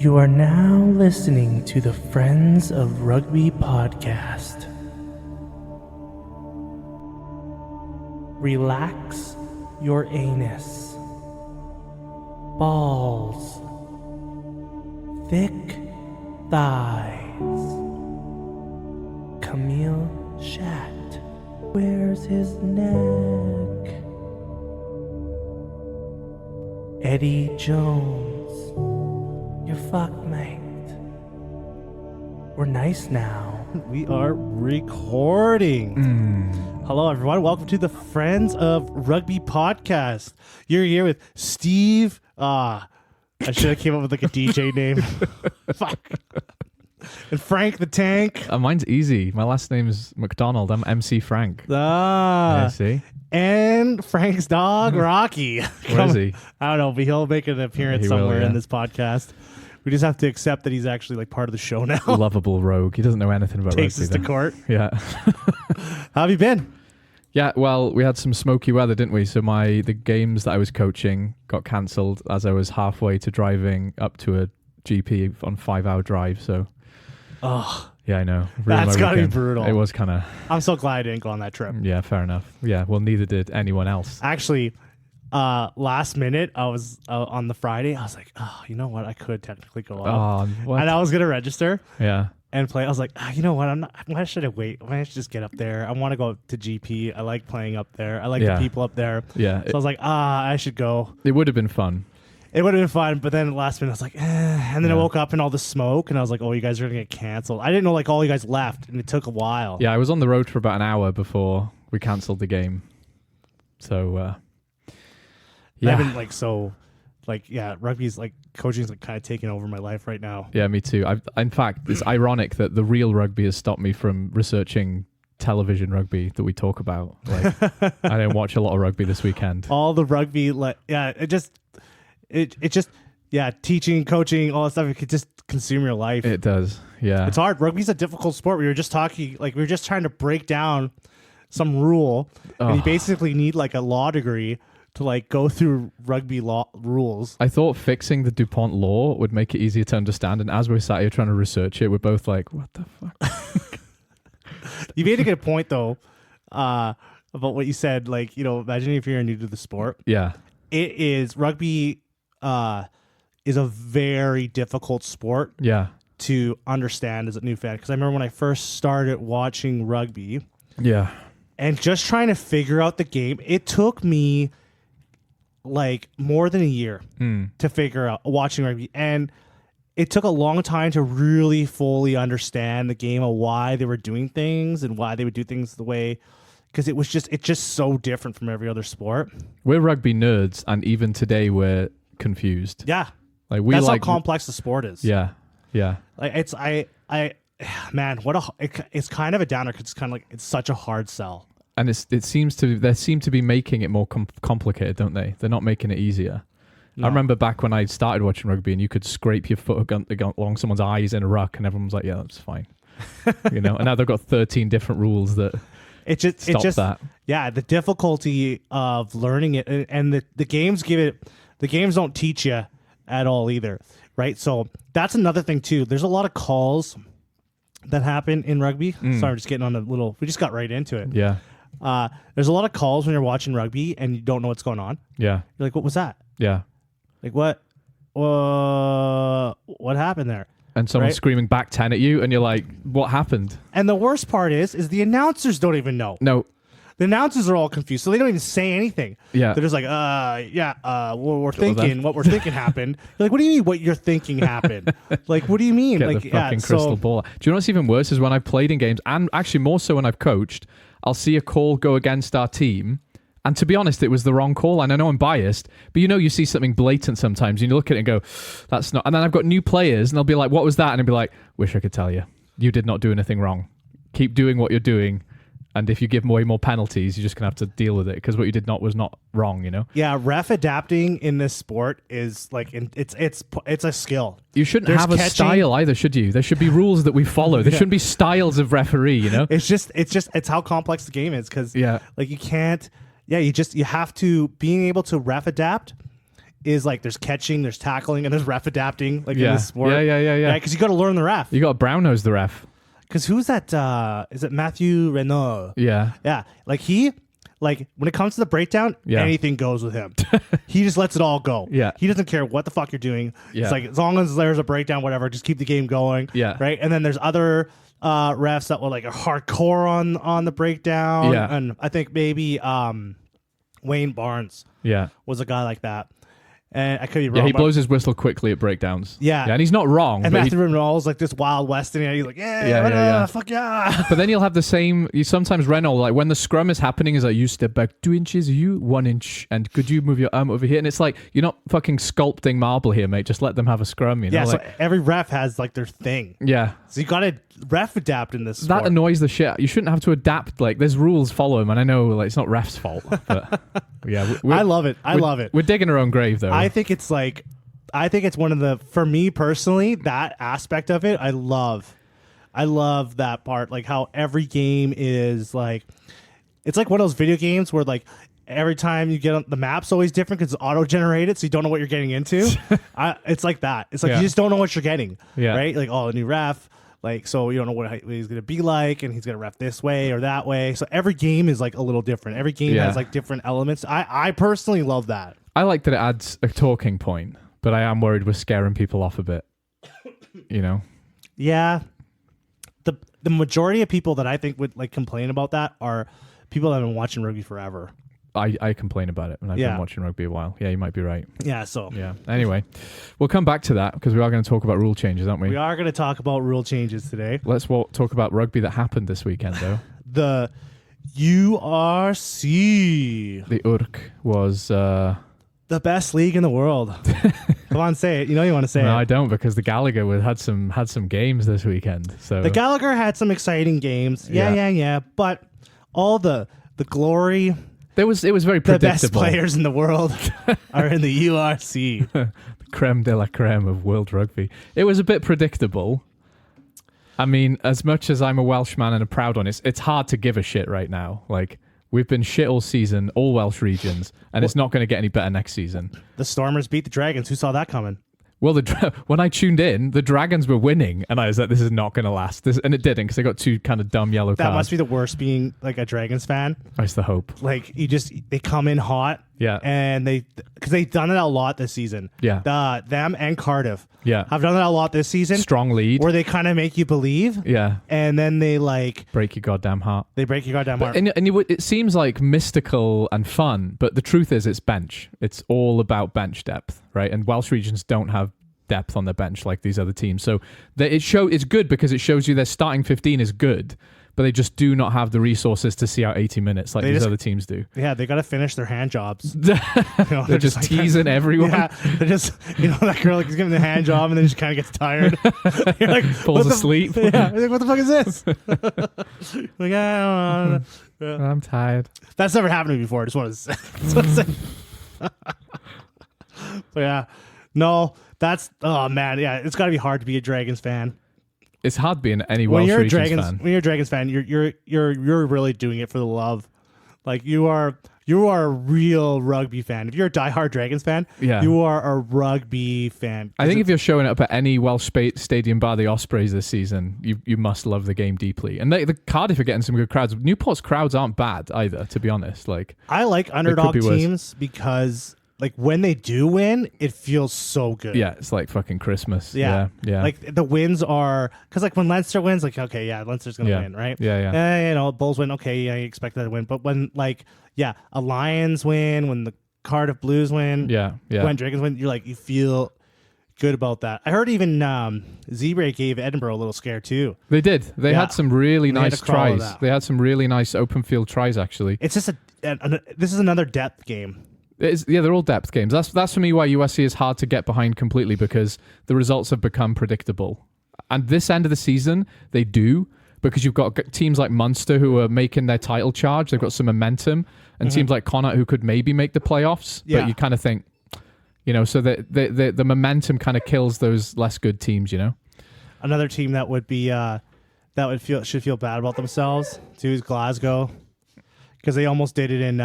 You are now listening to the Friends of Rugby podcast. Relax your anus. Balls. Thick thighs. Camille Shat. Where's his neck? Eddie Jones. You're fucked, mate. We're nice now. We are recording. Hello, everyone. Welcome to the Friends of Rugby podcast. You're here with Steve. I should have came up with like a DJ name. Fuck. And Frank the Tank. Mine's easy. My last name's McDonald. I'm MC Frank. Yeah, see? And Frank's dog, Rocky. Where is he? I don't know, but he'll make an appearance somewhere in this podcast. We just have to accept that he's actually like part of the show now. Lovable rogue. He doesn't know anything about Takes rugby. us to court. Yeah. How have you been? Yeah, well, we had some smoky weather, didn't we? So the games that I was coaching got cancelled as I was halfway to driving up to a GP on 5-hour drive. So, yeah, I know. That's got to be brutal. It was kind of... I'm so glad I didn't go on that trip. Yeah, fair enough. Yeah, well, neither did anyone else. Actually, last minute, I was on the Friday. I was like, oh, you know what? I could technically go out. What? And I was going to register Yeah. and play. I was like, you know what? Why should I wait? Why should I just get up there? I want to go to GP. I like playing up there. I like the people up there. Yeah. So I was like, I should go. It would have been fun. It would have been fun, but then last minute I was like, and then I woke up in all the smoke, and I was like, oh, you guys are gonna get canceled. I didn't know like all you guys left, and it took a while. Yeah, I was on the road for about an hour before we cancelled the game. So, I've been rugby's like coaching's like kind of taking over my life right now. Yeah, me too. In fact, it's ironic that the real rugby has stopped me from researching television rugby that we talk about. Like, I didn't watch a lot of rugby this weekend. All the rugby, teaching, coaching, all that stuff, it could just consume your life. It does, yeah. It's hard. Rugby's a difficult sport. We were just talking, we were just trying to break down some rule, and you basically need like a law degree to like go through rugby law rules. I thought fixing the DuPont law would make it easier to understand, and as we sat here trying to research it, we're both like, what the fuck? You made a good point, though, about what you said. Like, imagine if you're new to the sport. Yeah. Rugby is a very difficult sport to understand as a new fan. Because I remember when I first started watching rugby and just trying to figure out the game, it took me like more than a year to figure out watching rugby. And it took a long time to really fully understand the game of why they were doing things and why they would do things the way, because it's just so different from every other sport. We're rugby nerds, and even today we're confused. Yeah. That's how complex the sport is. Yeah. Yeah. Like it's kind of a downer because it's kind of like it's such a hard sell. And they seem to be making it more complicated, don't they? They're not making it easier. No. I remember back when I started watching rugby, and you could scrape your foot along someone's eyes in a ruck, and everyone was like, "Yeah, that's fine," And now they've got 13 different rules that stop that. Yeah, the difficulty of learning it, and the games the games don't teach you at all either, right? So that's another thing too. There's a lot of calls that happen in rugby. Sorry, I'm just getting on we just got right into it. Yeah. There's a lot of calls when you're watching rugby and you don't know what's going on. Yeah. You're like, what was that? Yeah. Like what happened there? And someone's screaming back 10 at you, and you're like, what happened? And the worst part is the announcers don't even know. No. The announcers are all confused, so they don't even say anything. Yeah. They're just like, we're thinking what we're thinking happened. You're like, what do you mean what you're thinking happened? Like, what do you mean? Get like, the fucking crystal ball. Do you know what's even worse is when I've played in games, and actually more so when I've coached, I'll see a call go against our team, and to be honest, it was the wrong call, and I know I'm biased, but you see something blatant sometimes, and you look at it and go, that's not... And then I've got new players, and they'll be like, what was that? And I'll be like, wish I could tell you. You did not do anything wrong. Keep doing what you're doing, and if you give way more penalties, you're just going to have to deal with it, because what you did was not wrong, Yeah, ref adapting in this sport is like... It's a skill. You shouldn't have a style either, should you? There should be rules that we follow. There shouldn't be styles of referee, It's how complex the game is, because like you can't... Yeah, you have to being able to ref adapt is like there's catching, there's tackling, and there's ref adapting like in this sport. Yeah. Because you got to learn the ref. You got to brown nose the ref. Because who's that? Is it Matthew Renault? Yeah. Yeah. Like when it comes to the breakdown, anything goes with him. He just lets it all go. Yeah. He doesn't care what the fuck you're doing. Yeah. It's like, as long as there's a breakdown, whatever, just keep the game going. Yeah. Right. And then there's other refs that were like a hardcore on the breakdown. Yeah. And I think maybe Wayne Barnes was a guy like that. And I could be wrong. Yeah, he blows his whistle quickly at breakdowns. Yeah. And he's not wrong. And but Matthew Renault's like this Wild West, and he's like, fuck yeah. But then you'll have the same. Sometimes Renault, like when the scrum is happening, is like, you step back 2 inches, you 1 inch, and could you move your arm over here? And it's like, you're not fucking sculpting marble here, mate. Just let them have a scrum. You know? Yeah. Like, So every ref has like their thing. yeah. So you got to ref adapt in this sport. That annoys the shit. You shouldn't have to adapt. Like, there's rules, follow them. And I know, like, it's not ref's fault. But yeah, I love it. I love it. We're digging our own grave, though. I think it's one of the, for me personally, that aspect of it, I love that part. Like how every game is like, it's like one of those video games where like every time you get on the map's always different because it's auto generated, so you don't know what you're getting into. It's like that. It's like you just don't know what you're getting. Yeah. Right. Like, a new ref. Like, so you don't know what he's going to be like, and he's going to ref this way or that way. So every game is like a little different. Every game has like different elements. I personally love that. I like that it adds a talking point, but I am worried we're scaring people off a bit. You know? Yeah. The majority of people that I think would like complain about that are people that have been watching rugby forever. I complain about it, and I've been watching rugby a while. Yeah, you might be right. Yeah, so. Yeah. Anyway, we'll come back to that because we are going to talk about rule changes, aren't we? We are going to talk about rule changes today. Let's talk about rugby that happened this weekend, though. The URC. The URC was... the best league in the world. Come on, say it. You know you want to say it. No, I don't, because the Gallagher had some games this weekend. So the Gallagher had some exciting games. Yeah. But all the glory... It was very predictable. The best players in the world are in the URC. The creme de la creme of world rugby. It was a bit predictable. I mean, as much as I'm a Welshman and a proud one, it's hard to give a shit right now. Like, we've been shit all season, all Welsh regions, and it's not going to get any better next season. The Stormers beat the Dragons. Who saw that coming? Well, when I tuned in, the Dragons were winning, and I was like, this is not going to last. And it didn't, because they got 2 kind of dumb yellow cards. That must be the worst, being like a Dragons fan. That's the hope. Like, they come in hot. Yeah. And because they've done it a lot this season. Yeah. Them and Cardiff. Yeah. Have done that a lot this season. Strong lead. Where they kind of make you believe. Yeah. And then they break your goddamn heart. They break your goddamn heart. And it seems like mystical and fun, but the truth is it's bench. It's all about bench depth, right? And Welsh regions don't have depth on their bench like these other teams. So it's good because it shows you their starting 15 is good, but they just do not have the resources to see out 80 minutes like these other teams do. Yeah, they got to finish their hand jobs. They're just like, teasing everyone. Yeah, they're just, that girl is giving the hand job and then she kind of gets tired. You're like, falls asleep. Yeah, like, what the fuck is this? Like, I don't know. I'm tired. That's never happened to me before. I just want to say. But yeah, no, oh man, yeah, it's got to be hard to be a Dragons fan. It's hard being any Welsh Regions fan. When you're a Dragons fan, you're really doing it for the love. Like, you are a real rugby fan. If you're a diehard Dragons fan, you are a rugby fan. I think if you're showing up at any Welsh stadium bar the Ospreys this season, you must love the game deeply. And the Cardiff are getting some good crowds. Newport's crowds aren't bad either, to be honest. Like, I like underdog teams because, like, when they do win, it feels so good. Yeah, it's like fucking Christmas. Yeah. Like, the wins are... Because, like, when Leinster wins, like, okay, yeah, Leinster's going to win, right? Yeah. Bulls win, okay, yeah, you expect that to win. But when, like, a Lions win, when the Cardiff Blues win, when Dragons win, you're like, you feel good about that. I heard even Zebra gave Edinburgh a little scare, too. They did. They had some really nice tries. They had some really nice open field tries, actually. It's just this is another depth game. They're all depth games. That's for me why USC is hard to get behind completely, because the results have become predictable. And this end of the season, they do, because you've got teams like Munster who are making their title charge. They've got some momentum. And teams like Connacht who could maybe make the playoffs. Yeah. But you kind of think, so the momentum kind of kills those less good teams, Another team that would be should feel bad about themselves too is Glasgow, because they almost did it in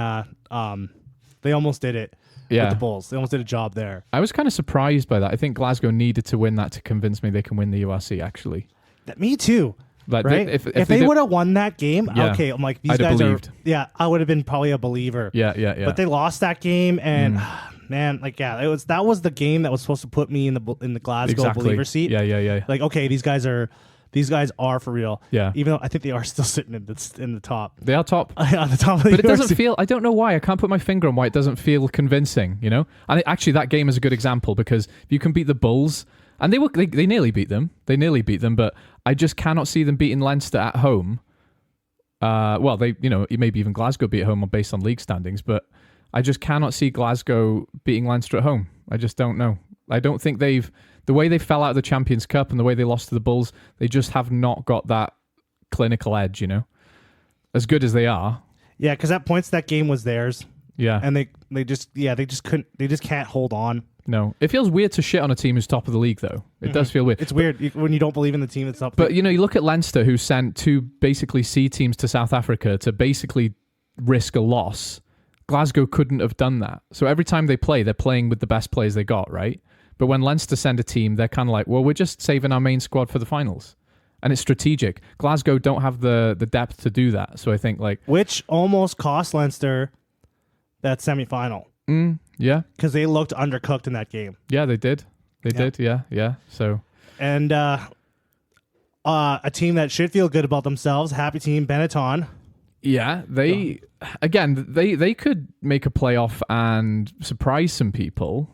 They almost did it with the Bulls. They almost did a job there. I was kind of surprised by that. I think Glasgow needed to win that to convince me they can win the URC, actually. Me too. Like right? If they would have won that game, okay, I'm like, these guys believed. I would have been probably a believer. Yeah. But they lost that game, and man, like, that was the game that was supposed to put me in the Glasgow believer seat. Yeah. Like, okay, these guys are for real. Yeah. Even though I think they are still sitting in the top. They are top. On the top of the But it doesn't feel, I don't know why, I can't put my finger on why it doesn't feel convincing, you know? And actually that game is a good example because if you can beat the Bulls, and they nearly beat them. They nearly beat them, but I just cannot see them beating Leinster at home. Well, maybe even Glasgow beat at home based on league standings, but I just cannot see Glasgow beating Leinster at home. I just don't know. I don't think the way they fell out of the Champions Cup and the way they lost to the Bulls, they just have not got that clinical edge, you know? As good as they are. Yeah, because at points that game was theirs. Yeah. And they just can't hold on. No. It feels weird to shit on a team who's top of the league, though. It does feel weird. It's weird when you don't believe in the team that's up. But, you look at Leinster, who sent 2 basically C teams to South Africa to basically risk a loss. Glasgow couldn't have done that. So every time they play, they're playing with the best players they got, right? But when Leinster send a team, they're kind of like, well, we're just saving our main squad for the finals. And it's strategic. Glasgow don't have the depth to do that. So I think which almost cost Leinster that semifinal. Yeah. Because they looked undercooked in that game. Yeah, they did. They did, yeah. So. And a team that should feel good about themselves, happy team, Benetton. Yeah, they could make a playoff and surprise some people.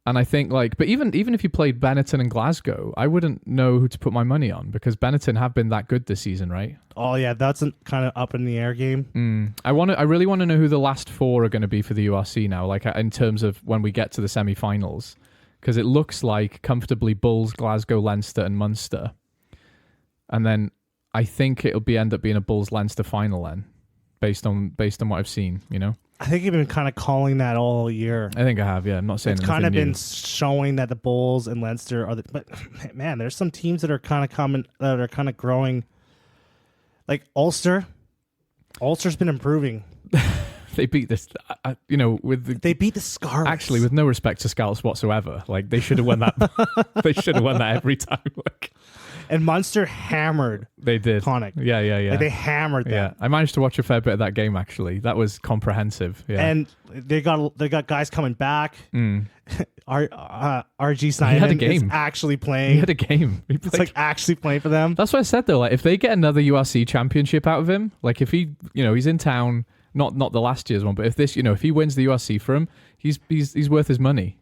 And I think but even if you played Benetton and Glasgow, I wouldn't know who to put my money on because Benetton have been that good this season, right? Oh yeah, that's a kind of up in the air game. I really want to know who the last 4 are going to be for the URC now, in terms of when we get to the semi-finals, because it looks like comfortably Bulls, Glasgow, Leinster, and Munster, and then I think it'll end up being a Bulls Leinster final then, based on what I've seen, you know. I think you've been kind of calling that all year. I think I have, yeah. I'm not saying it's kind of been showing that the Bulls and Leinster are but man, there's some teams that are kind of growing. Like Ulster. Ulster's been improving. They beat this, they beat the Scarlets. Actually, with no respect to Scarlets whatsoever. They should have won that. They should have won that every time. And Munster hammered. They did. Connacht. Yeah. They hammered them. Yeah, I managed to watch a fair bit of that game. Actually, that was comprehensive. Yeah, and they got guys coming back. RG Simon he had a game. Is actually playing. He had a game. It's actually playing for them. That's what I said though. If they get another URC championship out of him, if he, he's in town. Not the last year's one, but if this, if he wins the URC for him, he's worth his money.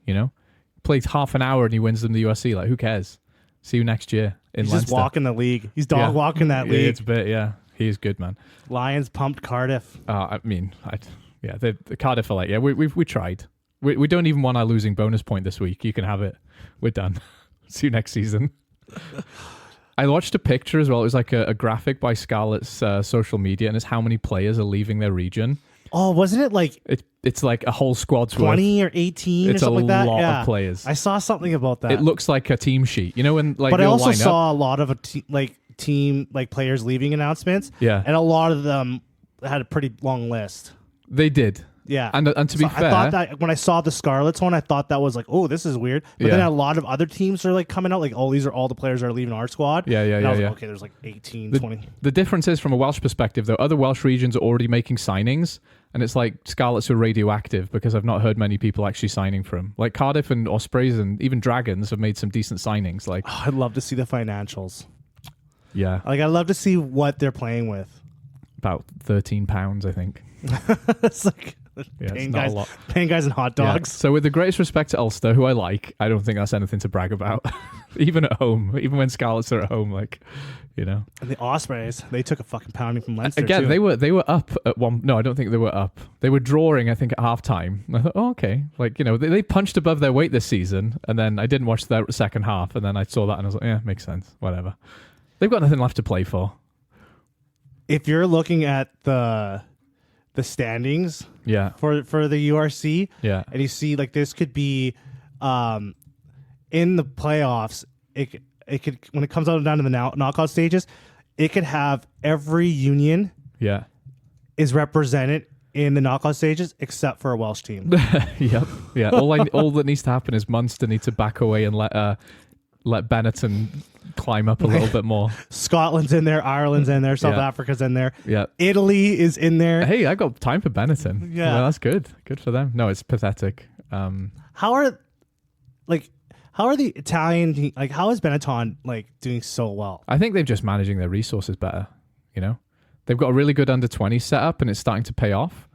Plays half an hour and he wins them the URC. Who cares? See you next year in He's Leinster. Just walking the league. He's dog walking that league. It's a bit, yeah. He is good, man. Lions pumped Cardiff. The Cardiff are we tried. We don't even want our losing bonus point this week. You can have it. We're done. See you next season. I watched a picture as well. It was a graphic by Scarlett's social media, and it's how many players are leaving their region. Oh, wasn't it it's like a whole squad's 20 or 18 or something like that? It's a lot of players. I saw something about that. It looks like a team sheet. When but I also saw a lot of team players leaving announcements. Yeah, and a lot of them had a pretty long list. They did. Yeah, and to be fair, I thought that when I saw the Scarlets one, I thought that was oh, this is weird. But then a lot of other teams are coming out these are all the players that are leaving our squad. Yeah. And I was okay, there's 18, 20. The difference is from a Welsh perspective, though, other Welsh regions are already making signings, and it's Scarlets are radioactive because I've not heard many people actually signing for them. Cardiff and Ospreys and even Dragons have made some decent signings. I'd love to see the financials. Yeah, I'd love to see what they're playing with. About £13, I think. It's paying guys and hot dogs. Yeah. So with the greatest respect to Ulster, who I like, I don't think that's anything to brag about. Even at home, even when Scarlets are at home, And the Ospreys, they took a fucking pounding from Leinster again. too. They were up at one. No, I don't think they were up. They were drawing, I think, at halftime. I thought, okay, they punched above their weight this season, and then I didn't watch the second half, and then I saw that, and I was like, yeah, makes sense, whatever. They've got nothing left to play for. If you're looking at the standings, for the URC, and you see this could be, in the playoffs, it could when it comes down to the knockout stages, it could have every union, is represented in the knockout stages, except for a Welsh team. Yep. Yeah. All that needs to happen is Munster need to back away and let Benetton climb up a little bit more. Scotland's in there, Ireland's in there, South Africa's in there. Yeah. Italy is in there. Hey, I got time for Benetton. Yeah. Well, that's good. Good for them. No, it's pathetic. How are the Italian how is Benetton doing so well? I think they're just managing their resources better, They've got a really good under-20 setup and it's starting to pay off.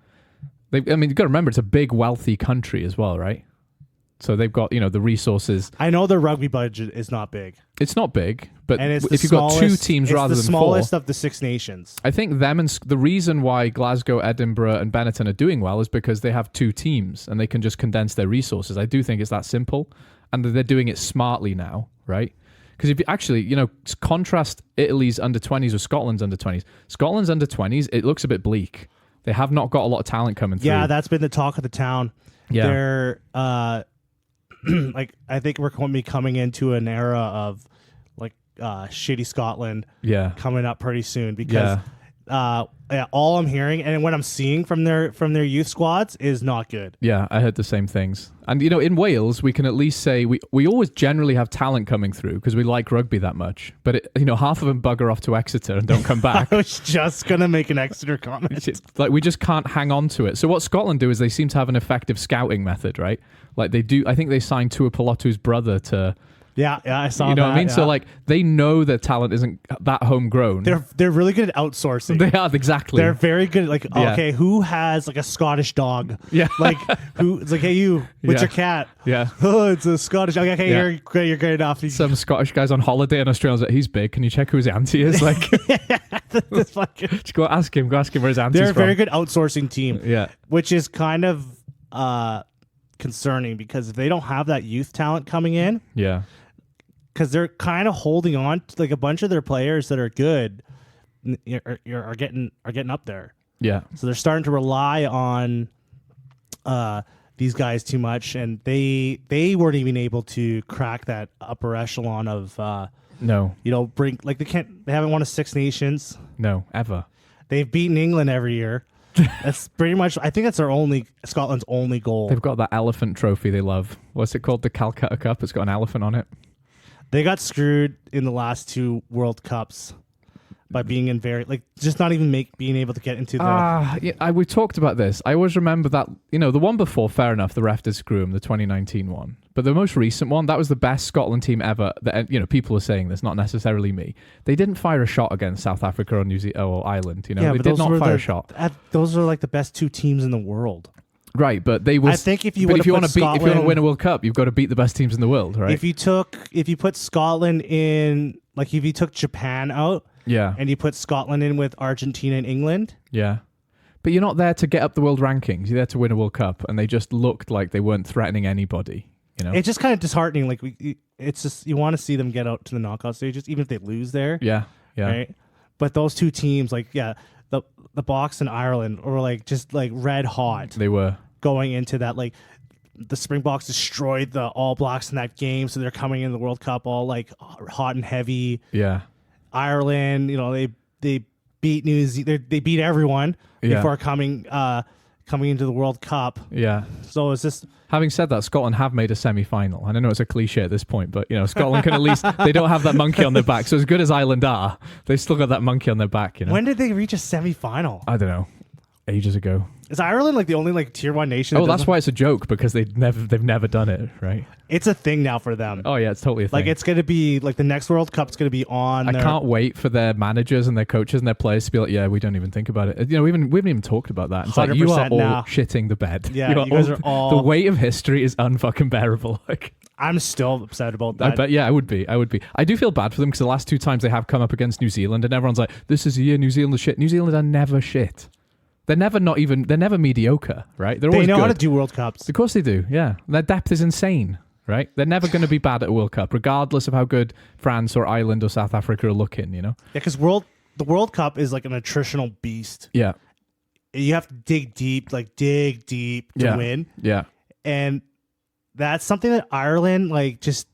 You've got to remember it's a big wealthy country as well, right? So they've got, the resources. I know their rugby budget is not big. It's not big, but and if you've got two teams rather than four. It's the smallest of the Six Nations. I think them and the reason why Glasgow, Edinburgh and Benetton are doing well is because they have two teams and they can just condense their resources. I do think it's that simple and they're doing it smartly now, right? Because if you actually, contrast Italy's under-20s with Scotland's under-20s. Scotland's under-20s, it looks a bit bleak. They have not got a lot of talent coming through. Yeah, that's been the talk of the town. Yeah. They're I think we're going to be coming into an era of shitty Scotland coming up pretty soon because all I'm hearing and what I'm seeing from their youth squads is not good. Yeah, I heard the same things. And in Wales, we can at least say we always generally have talent coming through because we like rugby that much. But half of them bugger off to Exeter and don't come back. I was just gonna make an Exeter comment. We just can't hang on to it. So what Scotland do is they seem to have an effective scouting method, right? Like they do. I think they signed Tuipulotu's brother to. Yeah, I saw that. You know what I mean? Yeah. So they know their talent isn't that homegrown. They're really good at outsourcing. They are, exactly. They're very good at okay, who has a Scottish dog? Yeah. Who it's hey you, what's your cat? Yeah. Oh, it's a Scottish dog. Okay, you're great enough. Some Scottish guy's on holiday in Australia. Like, he's big. Can you check who his auntie is? Just go ask him where his auntie's They're a from. very good outsourcing team. Yeah. Which is kind of concerning because if they don't have that youth talent coming in. Yeah. Because they're kind of holding on to a bunch of their players that are good are getting up there. Yeah. So they're starting to rely on these guys too much, and they weren't even able to crack that upper echelon of no. they haven't won a Six Nations. No, ever. They've beaten England every year. That's pretty much. I think that's Scotland's only goal. They've got that elephant trophy they love. What's it called? The Calcutta Cup. It's got an elephant on it. They got screwed in the last two World Cups by being in just not even being able to get into the. We talked about this. I always remember that the one before. Fair enough, the ref did screw him. The 2019 one, but the most recent one, that was the best Scotland team ever. That people are saying this, not necessarily me. They didn't fire a shot against South Africa or New Zealand or Ireland. They did not fire a shot. Those are the best two teams in the world. Right, but they will. I think if you want to win a World Cup, you've got to beat the best teams in the world, right? If you put Scotland in, if you took Japan out, and you put Scotland in with Argentina and England, but you're not there to get up the world rankings. You're there to win a World Cup, and they just looked like they weren't threatening anybody. It's just kind of disheartening. It's just you want to see them get out to the knockout stages, even if they lose there. Yeah. Right, but those two teams, the Box and Ireland were just red hot. They were. Going into that, the Springboks destroyed the All Blacks in that game, so they're coming in the World Cup all hot and heavy. Yeah, Ireland, they beat New Zealand. They beat everyone before coming into the World Cup. Yeah. So it's just. Having said that, Scotland have made a semi-final. And I know it's a cliche at this point, but Scotland can at least they don't have that monkey on their back. So as good as Ireland are, they still got that monkey on their back. When did they reach a semi-final? I don't know. Ages ago. Is Ireland the only tier 1 nation? That's why it's a joke because they've never done it, right? It's a thing now for them. Oh yeah, it's totally a thing. It's gonna be the next World Cup's gonna be on. I can't wait for their managers and their coaches and their players to be like, yeah, we don't even think about it. We haven't even talked about that. It's you are all shitting the bed. Yeah, you guys are all. The weight of history is unfucking bearable. I'm still upset about that. I bet. Yeah, I would be. I do feel bad for them because the last two times they have come up against New Zealand and everyone's like, this is the year New Zealand is shit. New Zealand are never shit. They're never mediocre, right? They know how to do World Cups. Of course they do, yeah. Their depth is insane, right? They're never going to be bad at a World Cup, regardless of how good France or Ireland or South Africa are looking, Yeah, because the World Cup is an attritional beast. Yeah. You have to dig deep to win. Yeah. And that's something that Ireland, they just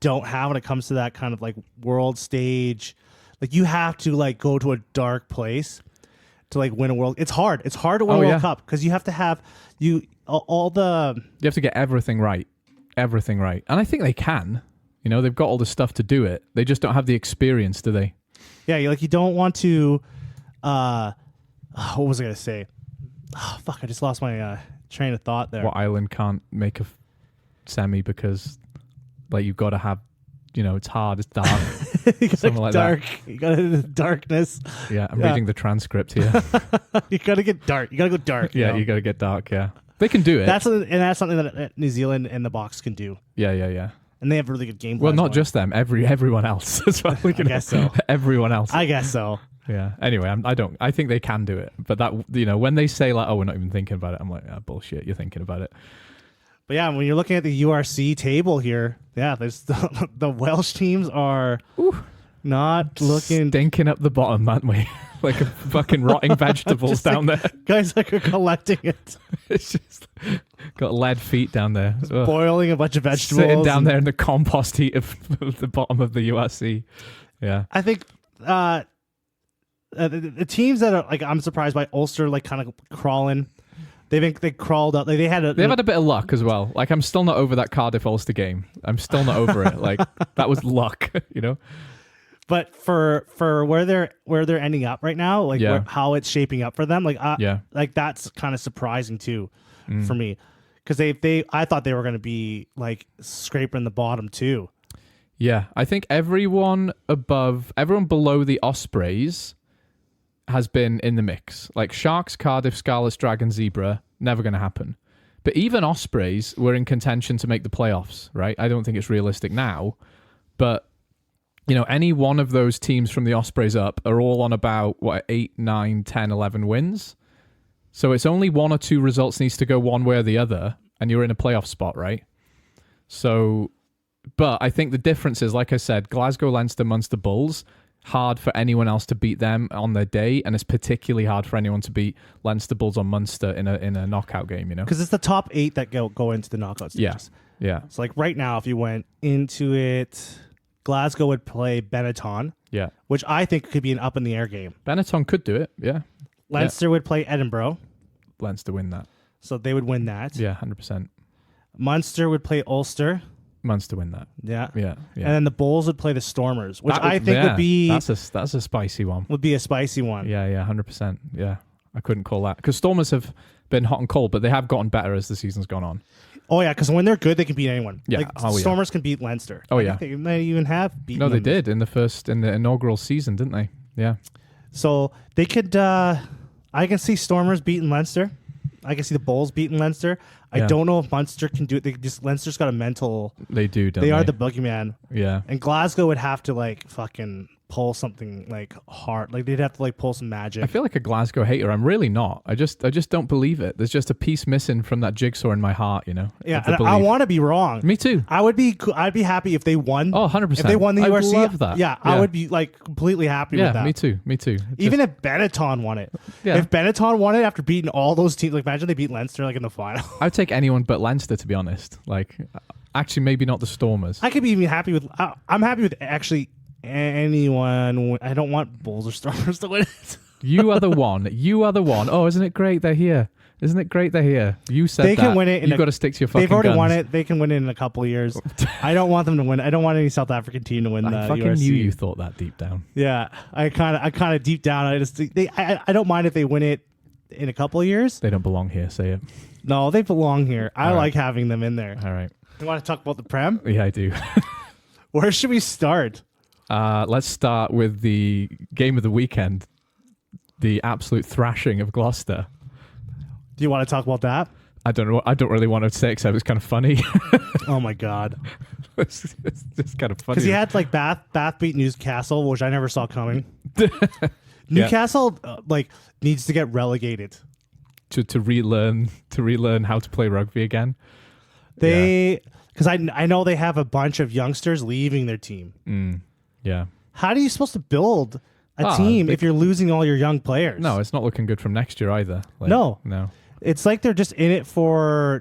don't have when it comes to that kind of world stage. You have to go to a dark place. to like win a world. It's hard. It's hard to win a World Cup because you have to have all the. You have to get everything right, and I think they can. You know, they've got all the stuff to do it. They just don't have the experience, do they? Yeah, you don't want to. What was I gonna say? Oh, fuck! I just lost my train of thought there. What Ireland can't make a semi because, like, you've got to have. You know, it's hard, it's dark. Something like dark. that. You got to darkness. Yeah, I'm reading the transcript here. You got to get dark. You got to go dark. Yeah, you got to get dark, yeah. They can do it. That's something that New Zealand and the Box can do. Yeah. And they have really good game plans. Well, not just them, everyone else as well. I guess so. Everyone else. I guess so. Yeah. Anyway, I think they can do it. But that, you know, when they say like, oh, we're not even thinking about it, I'm like, bullshit, you're thinking about it. But yeah, when you're looking at the URC table here, yeah, there's the Welsh teams are not looking stinking up the bottom, aren't we? Like a fucking rotting vegetables down there. Guys like are collecting it. It's just got lead feet down there. Boiling a bunch of vegetables. Sitting down there in the compost heat of the bottom of the URC. Yeah. I think the teams that are like, I'm surprised by Ulster, like kind of crawling. They crawled up. Like, they've had a bit of luck as well. Like, I'm still not over that Cardiff Ulster game. I'm still not over it. Like, that was luck, you know. But for where they're ending up right now, like how it's shaping up for them, like like that's kind of surprising too for me, because I thought they were going to be like scraping the bottom too. Yeah, I think everyone below the Ospreys has been in the mix. Like Sharks, Cardiff, Scarlets, Dragon, Zebra, never going to happen. But even Ospreys were in contention to make the playoffs, right? I don't think it's realistic now. But, you know, any one of those teams from the Ospreys up are all on about, 8, 9, 10, 11 wins. So it's only one or two results needs to go one way or the other, and you're in a playoff spot, right? So, but I think the difference is, like I said, Glasgow, Leinster, Munster, Bulls, hard for anyone else to beat them on their day, and it's particularly hard for anyone to beat Leinster, Bulls, or Munster in a knockout game, you know? Because it's the top 8 that go into the knockout stages. Yeah. So like right now, if you went into it, Glasgow would play Benetton, which I think could be an up in the air game. Benetton could do it, yeah. Leinster would play Edinburgh. Leinster win that. So they would win that. Yeah, 100%. Munster would play Ulster. Munster win that. Yeah. And then the Bulls would play the Stormers, which I think would be... That's a spicy one. Would be a spicy one. Yeah, 100%. Yeah, I couldn't call that. Because Stormers have been hot and cold, but they have gotten better as the season's gone on. Oh, yeah, because when they're good, they can beat anyone. Yeah. Stormers can beat Leinster. Oh, They may even have beaten No, they them. did in the inaugural season, didn't they? Yeah. So they could... I can see Stormers beating Leinster. I can see the Bulls beating Leinster. I don't know if Munster can do it. Leinster's got a mental... They do, don't they? They are the boogeyman. Yeah. And Glasgow would have to like fucking pull something like hard. Like they'd have to like pull some magic. I feel like a Glasgow hater. I'm really not. I just don't believe it. There's just a piece missing from that jigsaw in my heart, you know? Yeah, and I want to be wrong. Me too. I'd be happy if they won. Oh, 100%. If they won the URC. I love that. Yeah, I would be like completely happy with that. Me too. Even if Benetton won it. Yeah. If Benetton won it after beating all those teams, like imagine they beat Leinster like in the final. I'd take anyone but Leinster, to be honest. Like, actually, maybe not the Stormers. I could be even happy with... I'm happy with actually anyone. I don't want Bulls or Stormers to win it. You are the one. Oh, isn't it great they're here? Isn't it great they're here? You said they can win it. You've got to stick to your fucking They've already guns. won it. They can win it in a couple of years. I don't want them to win. I don't want any South African team to win the I fucking URC. knew you thought that deep down. Yeah, I kind of deep down. I just I don't mind if they win it in a couple of years. They don't belong here. Say it. No, they belong here. I All like having them in there. All right. You want to talk about the Prem? Yeah, I do. Where should we start? Let's start with the game of the weekend, the absolute thrashing of Gloucester. Do you want to talk about that? I don't know. I don't really want to say except it was kind of funny. Oh my god, it's just kind of funny because he had like Bath beat Newcastle, which I never saw coming. Newcastle needs to get relegated to relearn how to play rugby again. Because I know they have a bunch of youngsters leaving their team. Yeah. How are you supposed to build a team if you're losing all your young players? No, it's not looking good from next year either. No. It's like they're just in it I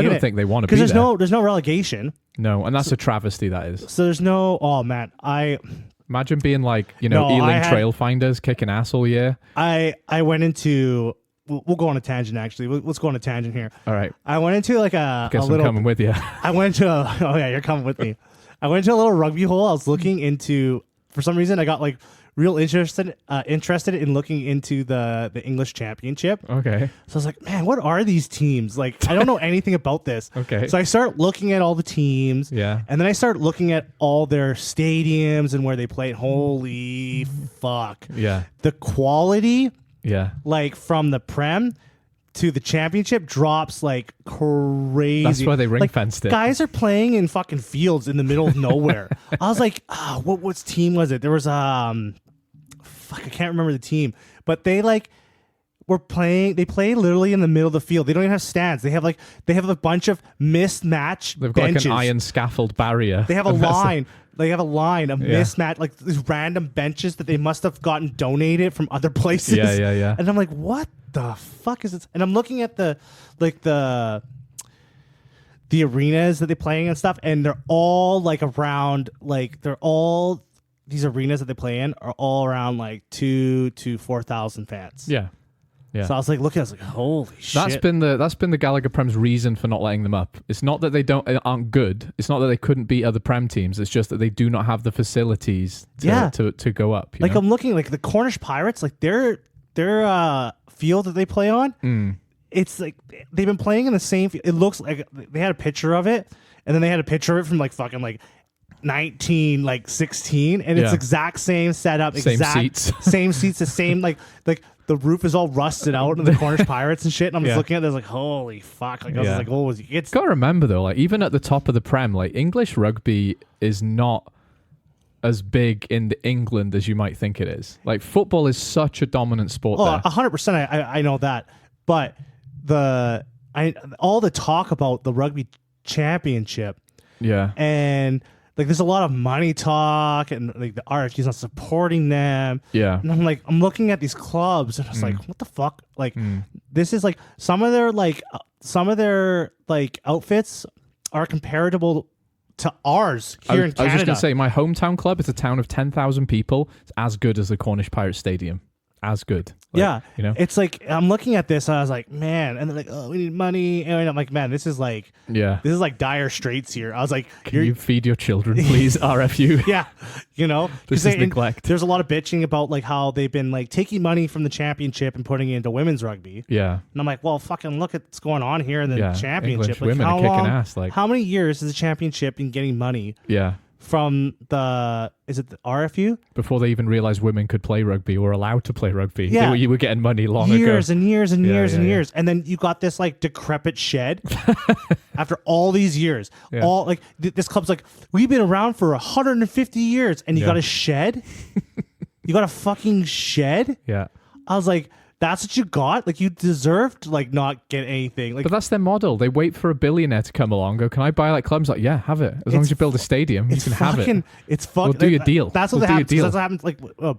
don't think they want to be because there's no relegation. No, and that's a travesty, that is. So there's no... Oh, man. Imagine being like, No, Ealing Trail Finders kicking ass all year. I went into. We'll go on a tangent. Actually, let's go on a tangent here. All right. I went into like a Guess little. I'm coming with you. I went into. Oh yeah, you're coming with me. I went into a little rugby hole. I was looking into. For some reason, I got like real interested in looking into the English Championship. Okay. So I was like, man, what are these teams? Like, I don't know anything about this. Okay. So I start looking at all the teams. Yeah. And then I start looking at all their stadiums and where they play. Holy fuck. Yeah. The quality, Yeah. like from the Prem to the Championship, drops like crazy. That's why they ring like, fenced it. Guys are playing in fucking fields in the middle of nowhere. I was like, what team was it? There was I can't remember the team, but they like were playing. They play literally in the middle of the field. They don't even have stands. They have a bunch of mismatched They've got benches. like an iron scaffold barrier. They have a line. They have a line of Yeah. mismatched, like these random benches that they must have gotten donated from other places. Yeah. And I'm like, what the fuck is this? And I'm looking at the arenas that they're playing and stuff, and they're all like around, like these arenas that they play in are all around like 2,000 to 4,000 fans. Yeah. Yeah. So I was like looking, I was like, holy shit. That's been the Gallagher Prem's reason for not letting them up. It's not that they aren't good. It's not that they couldn't beat other Prem teams. It's just that they do not have the facilities to go up. You know? I'm looking like the Cornish Pirates, like their field that they play on. It's like they've been playing in the same field. It looks like they had a picture of it, and then they had a picture of it from like fucking like 1916, and it's exact same setup, same seats, the same like the roof is all rusted out in the Cornish Pirates and shit. And I'm just looking at this like, holy fuck! Like I was like, oh, it's got to remember though, like even at the top of the Prem, like English rugby is not as big in England as you might think it is. Like football is such a dominant sport. Oh, 100%. I know that, but all the talk about the Rugby Championship, and like there's a lot of money talk, and like the RFU's not supporting them. Yeah. And I'm like, I'm looking at these clubs, and I was like, what the fuck? Like, this is like some of their outfits are comparable to ours here in Canada. I was just gonna say, my hometown club is a town of 10,000 people. It's as good as the Cornish Pirates Stadium. As good. Like, it's like I'm looking at this and I was like, man, and they're like, oh, we need money, and I'm like, man, this is like dire straits here. I was like, can you feed your children, please? RFU. Yeah, this is neglect. There's a lot of bitching about like how they've been like taking money from the championship and putting it into women's rugby. Yeah, and I'm like, well, fucking look at what's going on here in the championship. English women are kicking ass. Like, how many years has the championship been getting money? Yeah. From the RFU? Before they even realized women could play rugby or allowed to play rugby. Yeah. You were getting money long ago. Years and years and years and years. And then you got this like decrepit shed after all these years. Yeah. All like this club's like, we've been around for 150 years and you got a shed? You got a fucking shed? Yeah. I was like, that's what you got? Like, you deserve to, like, not get anything. Like, but that's their model. They wait for a billionaire to come along. Go, can I buy that club? It's like, yeah, have it. As long as you build a stadium, you can have it. It's fucking... We'll do your deal. That's what happens. That's what happens. Like,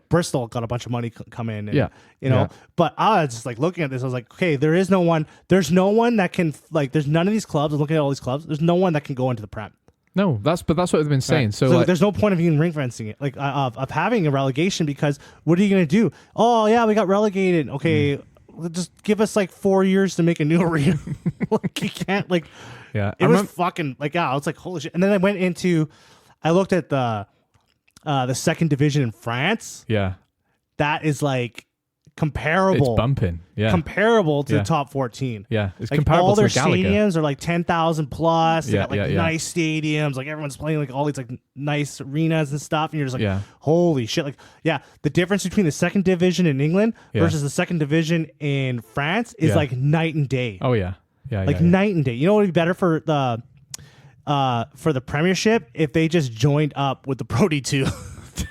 Bristol got a bunch of money come in. And, you know? But I was just, like, looking at this. I was like, okay, there's no one that can... Like, there's none of these clubs. I'm looking at all these clubs. There's no one that can go into the Prem. No, that's what they've been saying. Right. So like, there's no point of even ring fencing it, like of having a relegation, because what are you going to do? Oh, yeah, we got relegated. Okay... Just give us like 4 years to make a new arena. Like, you can't, like, it was fucking like, I was like, holy shit. And then I looked at the second division in France. Yeah. That is like comparable. It's bumping. Yeah. Comparable to the top 14. Yeah. It's like, comparable all to their Gallagher. stadiums are like 10,000 plus. They got like nice stadiums. Like, everyone's playing like all these like nice arenas and stuff. And you're just like, holy shit. Like, the difference between the second division in England versus the second division in France is like night and day. Oh yeah. Night and day. You know what would be better for the Premiership? If they just joined up with the Pro D2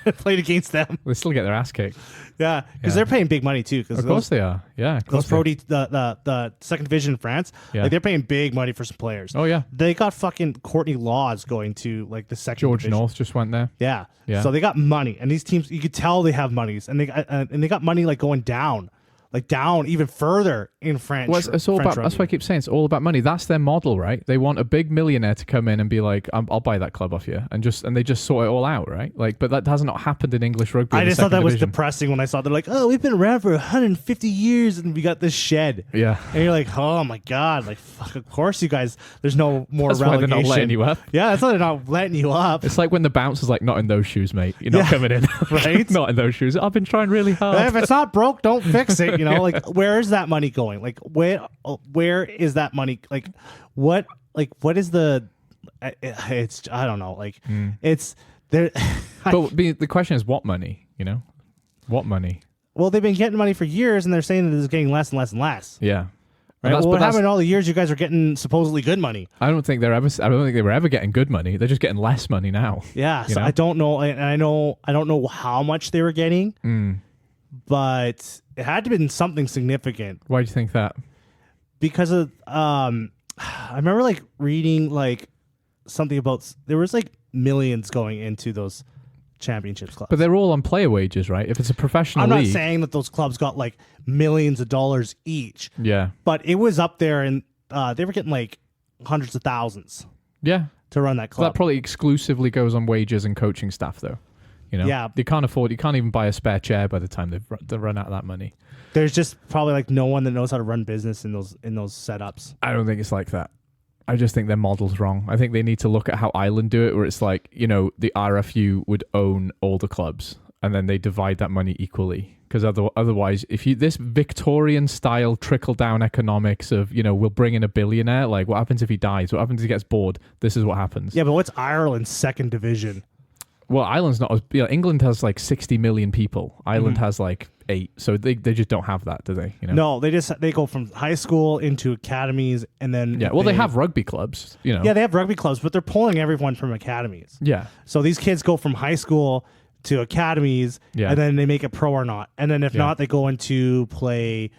and played against them. They still get their ass kicked. Yeah, because they're paying big money too. Of course they are. Yeah, those the second division in France, like, they're paying big money for some players. Oh yeah, they got fucking Courtney Laws going to like the second. George division. North just went there. Yeah, so they got money, and these teams, you could tell they have monies, and they got money like going down. like down even further in French. Well, it's all about. That's why I keep saying it's all about money. That's their model, right? They want a big millionaire to come in and be like, "I'll buy that club off you," and they just sort it all out, right? Like, but that has not happened in English rugby. I just thought that was division. depressing when I saw they're like, "Oh, we've been around for 150 years and we got this shed." Yeah, and you're like, "Oh my god!" Like, fuck, of course you guys. There's no more that's relegation. Why they're not letting you up. Yeah, that's why they're not letting you up. It's like when the bouncer's like, "Not in those shoes, mate. You're not coming in." Right? Not in those shoes. I've been trying really hard. If it's not broke, don't fix it. You know, like where is that money going? Like where is that money? Like what is the? It's I don't know. Like it's there. But the question is, what money? You know, what money? Well, they've been getting money for years, and they're saying that it's getting less and less and less. Yeah. Right? Well, what happened in all the years you guys are getting supposedly good money? I don't think they were ever getting good money. They're just getting less money now. Yeah, so I don't know, and I don't know how much they were getting, but it had to have been something significant. Why do you think that? Because of I remember like reading like something about there was like millions going into those championships clubs. But they're all on player wages, right? If it's a professional league. I'm not saying that those clubs got like millions of dollars each. Yeah. But it was up there, and they were getting like hundreds of thousands. Yeah. To run that club. That probably exclusively goes on wages and coaching staff, though. You know, yeah. You can't even buy a spare chair by the time they've run out of that money. There's just probably like no one that knows how to run business in those setups. I don't think it's like that. I just think their model's wrong. I think they need to look at how Ireland do it, where it's like, you know, the RFU would own all the clubs and then they divide that money equally. Because otherwise, if this Victorian style trickle down economics of, you know, we'll bring in a billionaire, like what happens if he dies? What happens if he gets bored? This is what happens. Yeah, but what's Ireland's second division? Well, Ireland's not as, you know, England has like 60 million people. Ireland has like 8. So they just don't have that, do they? You know? No, they go from high school into academies and then they have rugby clubs, you know. Yeah, they have rugby clubs, but they're pulling everyone from academies. Yeah. So these kids go from high school to academies and then they make it pro or not. And then if not, they go into play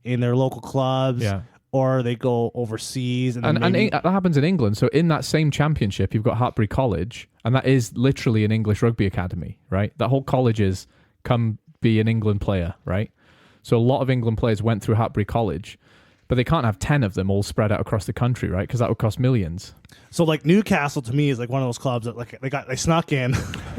in their local clubs. Yeah. Or they go overseas. And that happens in England. So in that same championship, you've got Hartpury College, and that is literally an English rugby academy, right? That whole college is come be an England player, right? So a lot of England players went through Hartpury College, but they can't have 10 of them all spread out across the country, right? Because that would cost millions. So like Newcastle to me is like one of those clubs that like they snuck in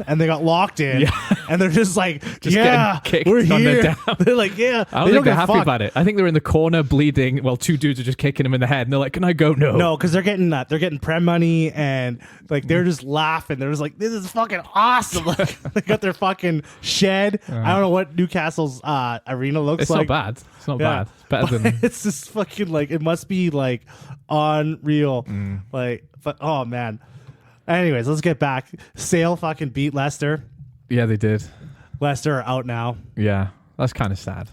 and they got locked in and they're just like getting kicked we're on here. their down. They're like I don't think they're happy about it. I think they're in the corner bleeding while 2 dudes are just kicking them in the head and they're like, "Can I go?" No, because they're getting prem money and like they're just laughing. They're just like, "This is fucking awesome!" Like they got their fucking shed. I don't know what Newcastle's arena looks like. It's not bad. It's not bad. It's better than it's just fucking like it must be like unreal. Like, but oh man. Anyways, let's get back. Sale fucking beat Leicester. Yeah, they did. Leicester are out now. Yeah, that's kind of sad.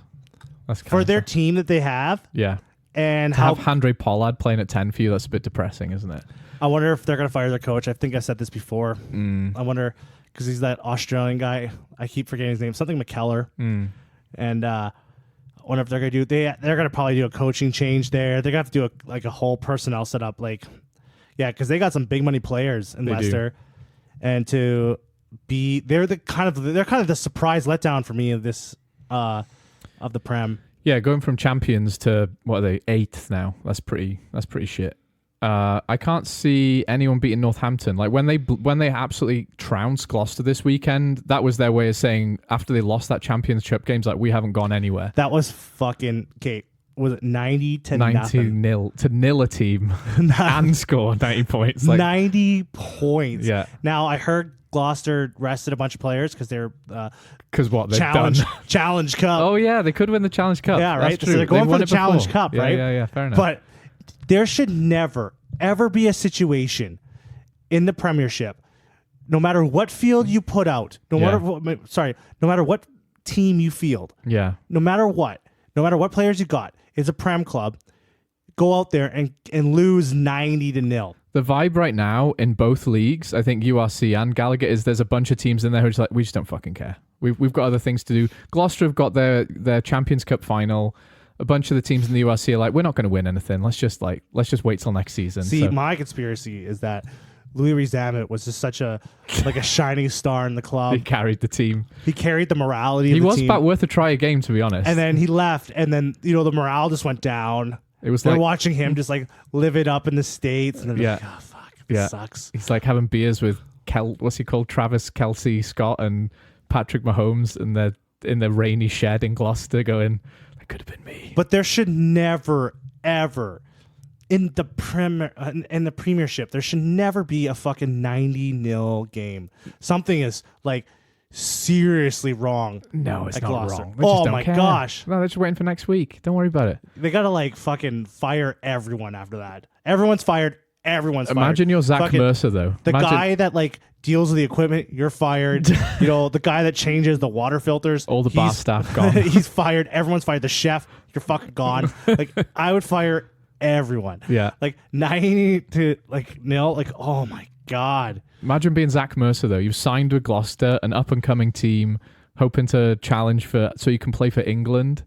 That's for their team that they have. Yeah, and to have Andre Pollard playing at 10 for you, that's a bit depressing, isn't it? I wonder if they're gonna fire their coach. I think I said this before. I wonder because he's that Australian guy. I keep forgetting his name. Something McKellar. And I wonder if they're gonna do. They're gonna probably do a coaching change there. They're gonna have to do a whole personnel setup. Like, yeah, because they got some big money players in Leicester, and to be they're kind of the surprise letdown for me of this of the Prem. Yeah, going from champions to what are they 8th now? That's pretty shit. I can't see anyone beating Northampton. Like when they absolutely trounced Gloucester this weekend, that was their way of saying after they lost that championship games, like we haven't gone anywhere. That was fucking was it 90 to 0 to nil a team and score 90 points? Like, 90 points. Yeah. Now I heard Gloucester rested a bunch of players because they're Challenge Cup. Oh yeah, they could win the Challenge Cup. Yeah, right. That's true. So they're going for the Challenge Cup, right? Yeah. Fair enough. But there should never ever be a situation in the Premiership, no matter what field you put out, no matter what team you field, no matter what players you got, it's a Prem club. Go out there and lose 90-0. The vibe right now in both leagues, I think URC and Gallagher, is there's a bunch of teams in there who are just like, we just don't fucking care. We've got other things to do. Gloucester have got their Champions Cup final. A bunch of the teams in the URC are like, we're not going to win anything. Let's just wait till next season. See, my conspiracy is that Louis Rees-Zammit was just such a shining star in the club. He carried the team. He carried the morality of the team. He was about worth a try a game, to be honest. And then he left, and then the morale just went down. It was they're watching him just live it up in the States, and they're like, oh fuck, this sucks. He's like having beers with what's he called? Travis Kelce Scott and Patrick Mahomes, and they're in the rainy shed in Gloucester going, that could have been me. But there should never, ever in the Premiership, there should never be a fucking 90-0 game. Something is seriously wrong. No, it's not Gloucester. wrong. Oh my gosh. No, they're just waiting for next week. Don't worry about it. They gotta fucking fire everyone after that. Everyone's fired. Imagine you're Zach Mercer though. The guy that deals with the equipment, you're fired. The guy that changes the water filters, all the bar staff gone. He's fired. Everyone's fired. The chef, you're fucking gone. I would fire everyone. Yeah. 90 to 0. Oh my God. Imagine being Zach Mercer though. You've signed with Gloucester, an up and coming team, hoping to challenge so you can play for England.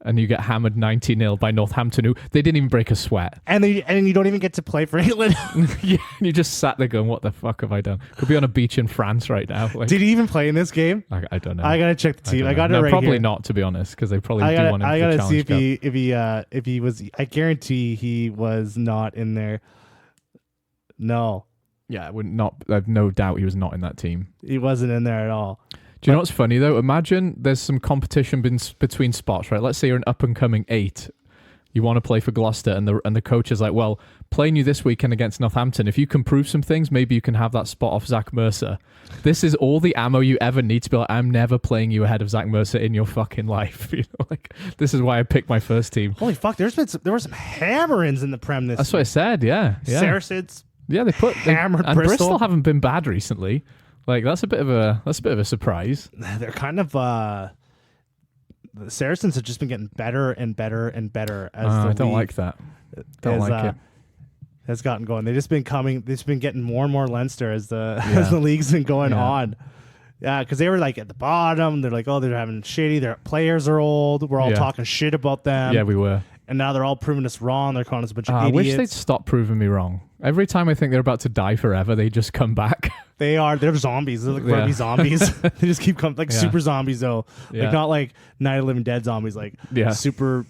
And you get hammered 90-0 by Northampton, who they didn't even break a sweat. And you don't even get to play for England. Yeah, you just sat there going, what the fuck have I done? Could be on a beach in France right now. Did he even play in this game? I don't know. I gotta check the team. I got it right probably here. Not, to be honest, because they probably do want him I to gotta see if he was. I guarantee he was not in there. No. Yeah, I have no doubt he was not in that team. He wasn't in there at all. Do you know what's funny though? Imagine there's some competition between spots, right? Let's say you're an up and coming 8. You want to play for Gloucester, and the coach is like, well, playing you this weekend against Northampton, if you can prove some things, maybe you can have that spot off Zach Mercer. This is all the ammo you ever need to be like, I'm never playing you ahead of Zach Mercer in your fucking life. This is why I picked my first team. Holy fuck! There were some hammerings in the Prem this. That's what I said. Yeah. Saracens. Yeah, they hammered and Bristol haven't been bad recently. That's a bit of a surprise. They're kind of the Saracens have just been getting better and better and better as the I don't league like that. Don't like it. Has gotten going. They've just been getting more and more Leinster as the league's been going on. Yeah, because they were at the bottom. They're like, oh, they're having shitty. Their players are old. We're all talking shit about them. Yeah, we were. And now they're all proving us wrong. They're calling us a bunch of I idiots. wish they'd stop proving me wrong. Every time I think they're about to die forever, they just come back. They're zombies. They're rugby zombies. They just keep coming, super zombies though. Not like Night of the Living Dead zombies, super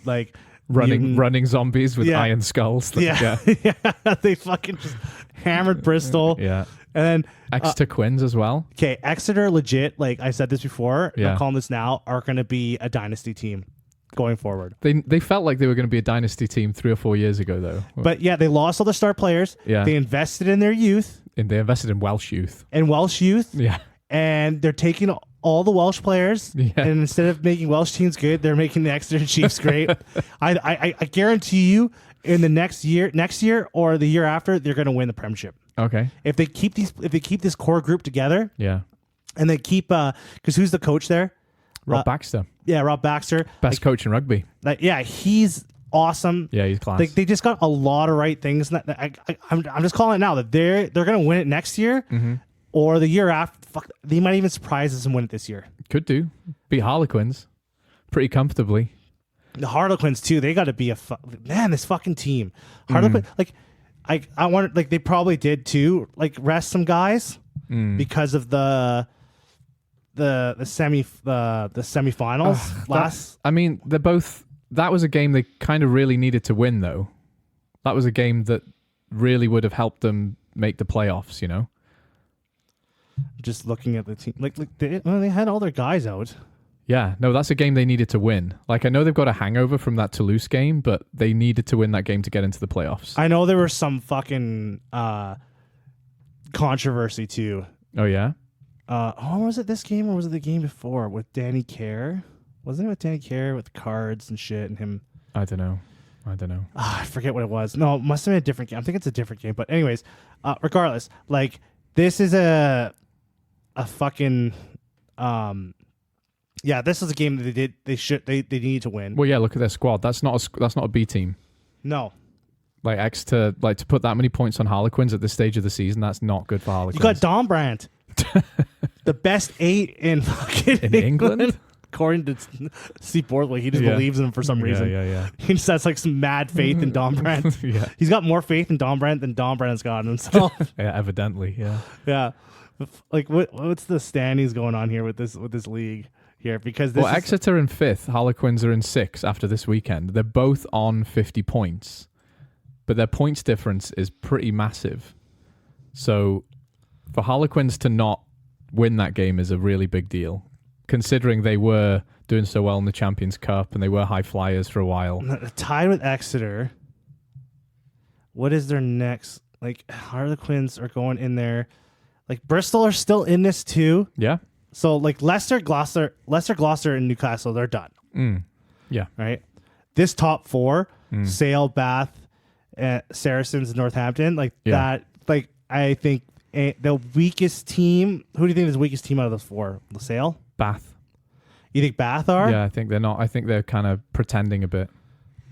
running zombies with iron skulls. Yeah. They fucking just hammered Bristol. Yeah. And then Exeter Quins as well. Okay, Exeter legit, I said this before, I'm calling this now, are going to be a dynasty team going forward. They felt like they were going to be a dynasty team 3 or 4 years ago, though. But they lost all their star players. Yeah. They invested in their youth. And they invested in Welsh youth. Yeah. And they're taking all the Welsh players, and instead of making Welsh teams good, they're making the Exeter Chiefs great. I guarantee you, in the next year or the year after, they're going to win the Premiership. Okay. If they keep this core group together, and they keep because who's the coach there? Rob Baxter. Yeah, Rob Baxter. Best coach in rugby. He's awesome. Yeah, he's class. They just got a lot of right things. I'm just calling it now that they're going to win it next year or the year after. Fuck, they might even surprise us and win it this year. Could do. Beat Harlequins pretty comfortably. The Harlequins too. They got to be this fucking team. Harlequin I want they probably did too. Rest some guys because of the semifinals they're both. That was a game they kind of really needed to win, though. That was a game that really would have helped them make the playoffs. Just looking at the team, they had all their guys out. Yeah, no, that's a game they needed to win. I know they've got a hangover from that Toulouse game, but they needed to win that game to get into the playoffs. I know there was some fucking controversy too. Oh yeah. Was it this game or was it the game before with Danny Kerr? Wasn't it with Danny Kerr with cards and shit and him? I don't know. I forget what it was. No, it must have been a different game. I think it's a different game. But anyways, regardless, this is a fucking this is a game that they need to win. Well, yeah, look at their squad. That's not a B team. No. To put that many points on Harlequins at this stage of the season, that's not good for Harlequins. You got Don Brandt. The best 8 in fucking England. according to Steve Borthwick, he just believes in him for some reason. Yeah. He just has like some mad faith in Don Brandt. Yeah. He's got more faith in Don Brandt than Don Brandt's got in himself. Yeah, evidently. Yeah. Yeah. Like what's the standings going on here with this league here? Because this Exeter in 5th, Harlequins are in 6th after this weekend. They're both on 50 points, but their points difference is pretty massive. So for Harlequins to not win that game is a really big deal, considering they were doing so well in the Champions Cup and they were high flyers for a while. Tied with Exeter. What is their next? Like Harlequins are going in there. Like Bristol are still in this too. Yeah. So like Leicester, Gloucester, and Newcastle, they're done. Yeah. Right. This top 4, Sale, Bath, Saracens, Northampton, like that. Like I think the weakest team. Who do you think is the weakest team out of those 4? Sale, Bath. You think Bath are? Yeah, I think they're not. I think they're kind of pretending a bit.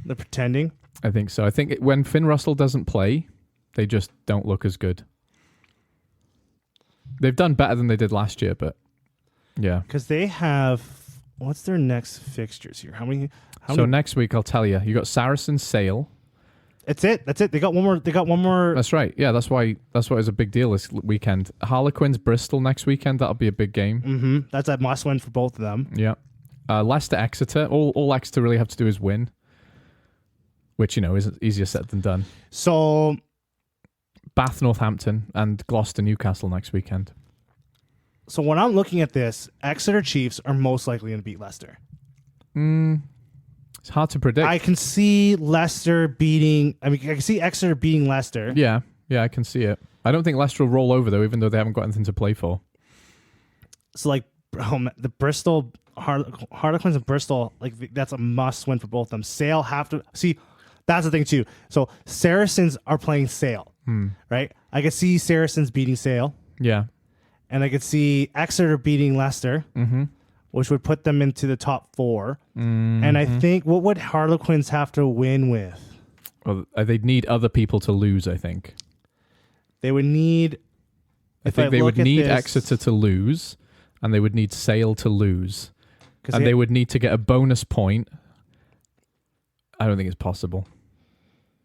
They're pretending. I think so. I think when Finn Russell doesn't play, they just don't look as good. They've done better than they did last year, but yeah. Because they have, what's their next fixtures here? How many? Next week I'll tell you. You got Saracens, Sale. That's it. They got one more. That's right. Yeah, that's why it's a big deal this weekend. Harlequins, Bristol next weekend. That'll be a big game. Mm-hmm. That's a must win for both of them. Yeah. Leicester, Exeter. All Exeter really have to do is win, which is easier said than done. So Bath, Northampton, and Gloucester, Newcastle next weekend. So when I'm looking at this, Exeter Chiefs are most likely going to beat Leicester. It's hard to predict. I can see Leicester beating. I can see Exeter beating Leicester. Yeah, I can see it. I don't think Leicester will roll over though, even though they haven't got anything to play for. So like the Bristol Harlequins and Bristol, like that's a must win for both of them. Sale have to see. That's the thing too. So Saracens are playing Sale, right? I could see Saracens beating Sale. Yeah, and I could see Exeter beating Leicester. Which would put them into the top 4. And I think, what would Harlequins have to win with? Well, they'd need other people to lose, I think. They would need... I think they would need Exeter to lose, and they would need Sale to lose. And they would need to get a bonus point. I don't think it's possible.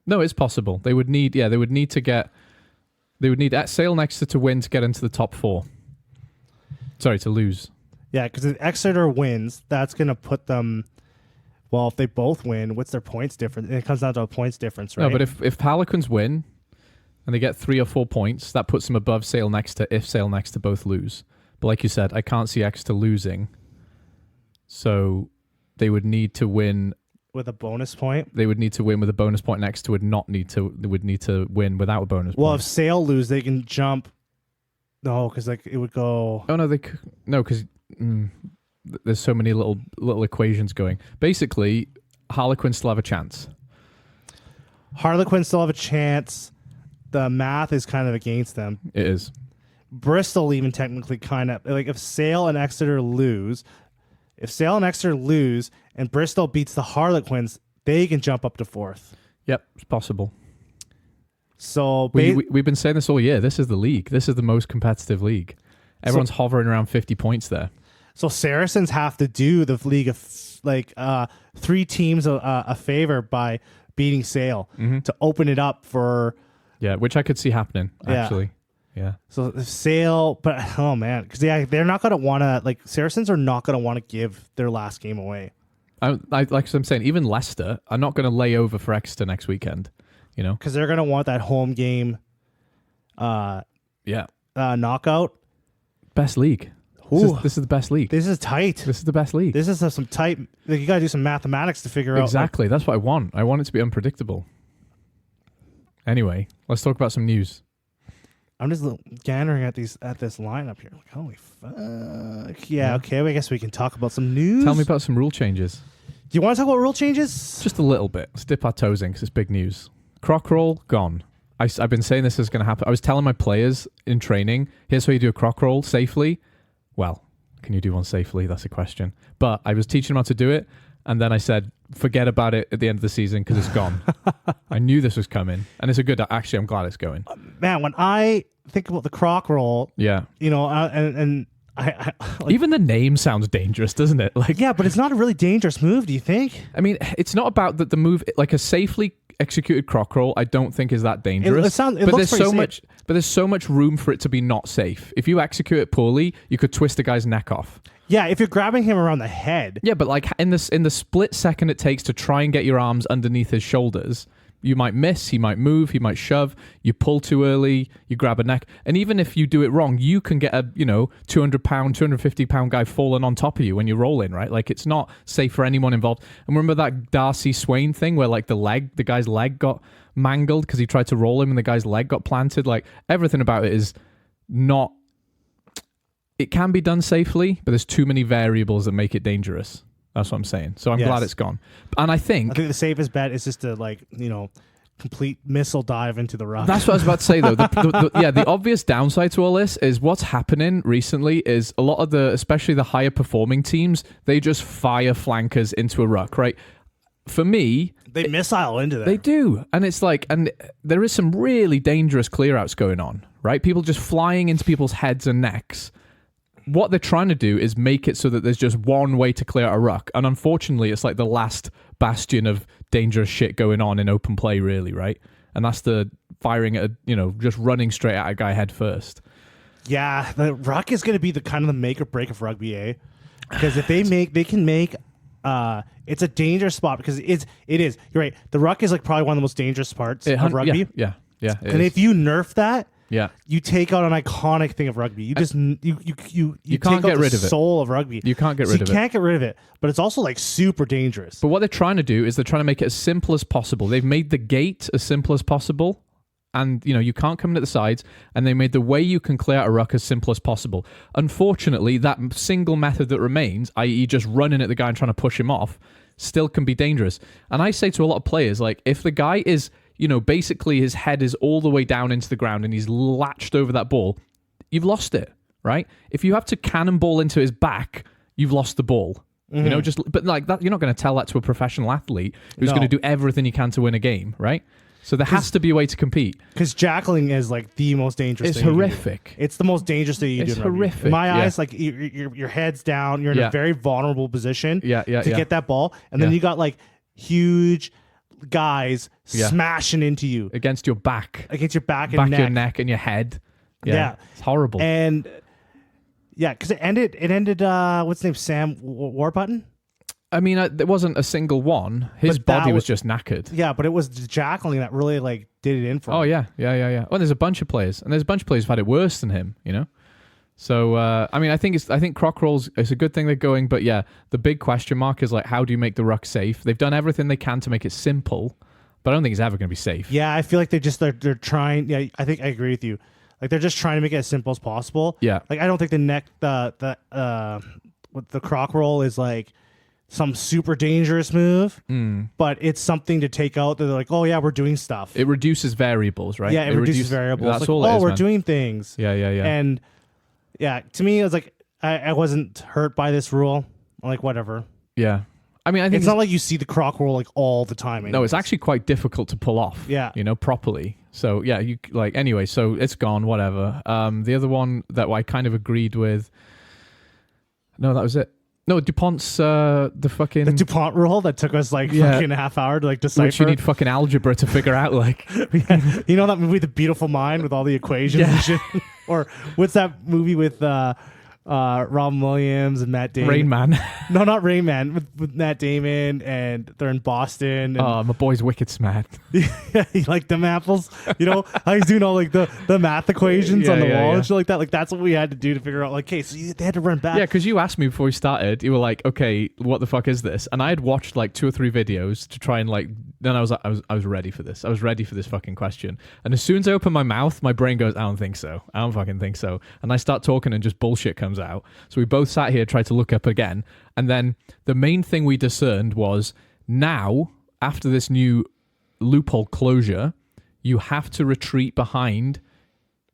No, it's possible. They would need Sale and Exeter to win to get into the top 4. Sorry, to lose. Yeah, because if Exeter wins, that's going to put them... Well, if they both win, what's their points difference? It comes down to a points difference, right? No, but if Harlequins win and they get 3 or 4 points, that puts them above Sale and Exeter if Sale and Exeter both lose. But like you said, I can't see Exeter losing. So they would need to win... With a bonus point? They would need to win with a bonus point, and Exeter would need to win without a bonus point. Well, if Sale lose, they can jump... No, because like it would go... Oh, no, because... there's so many little equations going. Basically, Harlequins still have a chance. Harlequins still have a chance. The math is kind of against them. It is. Bristol even technically kind of... Like if Sale and Exeter lose and Bristol beats the Harlequins, they can jump up to 4th. Yep, it's possible. So we've been saying this all year. This is the league. This is the most competitive league. Everyone's hovering around 50 points there. So Saracens have to do the league of 3 teams a favor by beating Sale to open it up for... Yeah, which I could see happening, actually. Yeah. So if Sale... But, oh, man. Because, they're not going to want to... Like, Saracens are not going to want to give their last game away. Like I'm saying, even Leicester are not going to lay over for Exeter next weekend, Because they're going to want that home game knockout. Best league. This is the best league. This is tight. This is the best league. This is some tight... Like, you got to do some mathematics to figure out... Exactly. That's what I want. I want it to be unpredictable. Anyway, let's talk about some news. I'm just gathering at this lineup here. Like, holy fuck. Yeah, okay. I guess we can talk about some news. Tell me about some rule changes. Do you want to talk about rule changes? Just a little bit. Let's dip our toes in because it's big news. Croc roll, gone. I've been saying this is going to happen. I was telling my players in training, here's how you do a croc roll safely. Well, can you do one safely? That's a question. But I was teaching them how to do it, and then I said, forget about it at the end of the season because it's gone. I knew this was coming, and it's a good... Actually, I'm glad it's going. Man, when I think about the croc roll, yeah, and Even the name sounds dangerous, doesn't it? Like, yeah, but it's not a really dangerous move, do you think? I mean, it's not about that the move, like a safely executed croc roll, I don't think is that dangerous. But there's so much room for it to be not safe. If you execute it poorly, you could twist a guy's neck off. Yeah, if you're grabbing him around the head. Yeah, but like in the split second it takes to try and get your arms underneath his shoulders, you might miss, he might move, he might shove, you pull too early, you grab a neck. And even if you do it wrong, you can get a, 200-pound, 250-pound guy falling on top of you when you're rolling, right? Like, it's not safe for anyone involved. And remember that Darcy Swain thing where like the guy's leg got mangled because he tried to roll him and the guy's leg got planted? Like, everything about it is not... It can be done safely, but there's too many variables that make it dangerous. That's what I'm saying. So I'm glad it's gone. And I think the safest bet is just to complete missile dive into the ruck. That's what I was about to say though. The obvious downside to all this is what's happening recently is a lot of especially the higher performing teams, they just fire flankers into a ruck, right? For me, they missile into there. They do. And it's like, and there is some really dangerous clear outs going on, right? People just flying into people's heads and necks. What they're trying to do is make it so that there's just one way to clear out a ruck. And unfortunately, it's like the last bastion of dangerous shit going on in open play, really, right? And that's the firing at, just running straight at a guy head first. Yeah, the ruck is going to be the kind of the make or break of rugby, eh? Because if they can make, it's a dangerous spot because it is. You're right. The ruck is like probably one of the most dangerous parts of rugby. Yeah. And if you nerf that, yeah, you take out an iconic thing of rugby. You just you can't get rid of it. Soul of rugby. You can't get rid of it. You can't get rid of it, but it's also like super dangerous. But what they're trying to do is they're trying to make it as simple as possible. They've made the gate as simple as possible, and you can't come in at the sides. And they made the way you can clear out a ruck as simple as possible. Unfortunately, that single method that remains, i.e., just running at the guy and trying to push him off, still can be dangerous. And I say to a lot of players, like, if the guy is basically his head is all the way down into the ground and he's latched over that ball, you've lost it, right? If you have to cannonball into his back, you've lost the ball. Mm-hmm. But like that, you're not going to tell that to a professional athlete who's going to do everything he can to win a game, right? So there has to be a way to compete. Because jackling is like the most dangerous thing. It's horrific. It's the most dangerous thing you do. It's horrific. In my eyes, like your head's down, you're in a very vulnerable position to get that ball. And then you got like huge guys smashing into you against your back and neck. Your neck and your head. It's horrible. And because it ended what's his name, Sam Warburton. I mean, there wasn't a single one. His body was just knackered. Yeah, but it was the jackling that really like did it in for him. Oh yeah. Well, there's a bunch of players, and there's a bunch of players who've had it worse than him. So, I mean, I think croc rolls is a good thing they're going, but yeah, the big question mark is like, how do you make the ruck safe? They've done everything they can to make it simple, but I don't think it's ever going to be safe. Yeah, I feel like they're trying. Yeah, I think I agree with you. Like they're just trying to make it as simple as possible. Yeah. Like I don't think the croc roll is like some super dangerous move, but it's something to take out. They're like, oh yeah, we're doing stuff. It reduces variables, right? Yeah, it reduces variables. That's like, all it is, we're man. doing things. Yeah. And yeah, to me, it was like I wasn't hurt by this rule. I'm like, whatever. Yeah. I mean, I think it's not like you see the croc roll like all the time. Anyways. No, it's actually quite difficult to pull off. Yeah. Properly. So yeah, anyway, so it's gone, whatever. The other one that I kind of agreed with. No, that was it. No, DuPont's the DuPont rule that took us like fucking a half hour to like decipher. Which you need fucking algebra to figure out. Like, you know that movie, The Beautiful Mind, with all the equations and shit. Or what's that movie with Robin Williams and Matt Damon? Rain Man. No, not Rain Man. With Matt Damon, and they're in Boston. And my boy's wicked smart. Yeah, he like them apples. How he's doing all like the math equations on the wall and shit like that. Like that's what we had to do to figure out. Like, okay, so they had to run back. Yeah, because you asked me before we started. You were like, okay, what the fuck is this? And I had watched like 2 or 3 videos to try and like. Then I was ready for this. I was ready for this fucking question. And as soon as I open my mouth, my brain goes, I don't think so. I don't fucking think so. And I start talking and just bullshit comes out. So we both sat here, tried to look up again. And then the main thing we discerned was now, after this new loophole closure, you have to retreat behind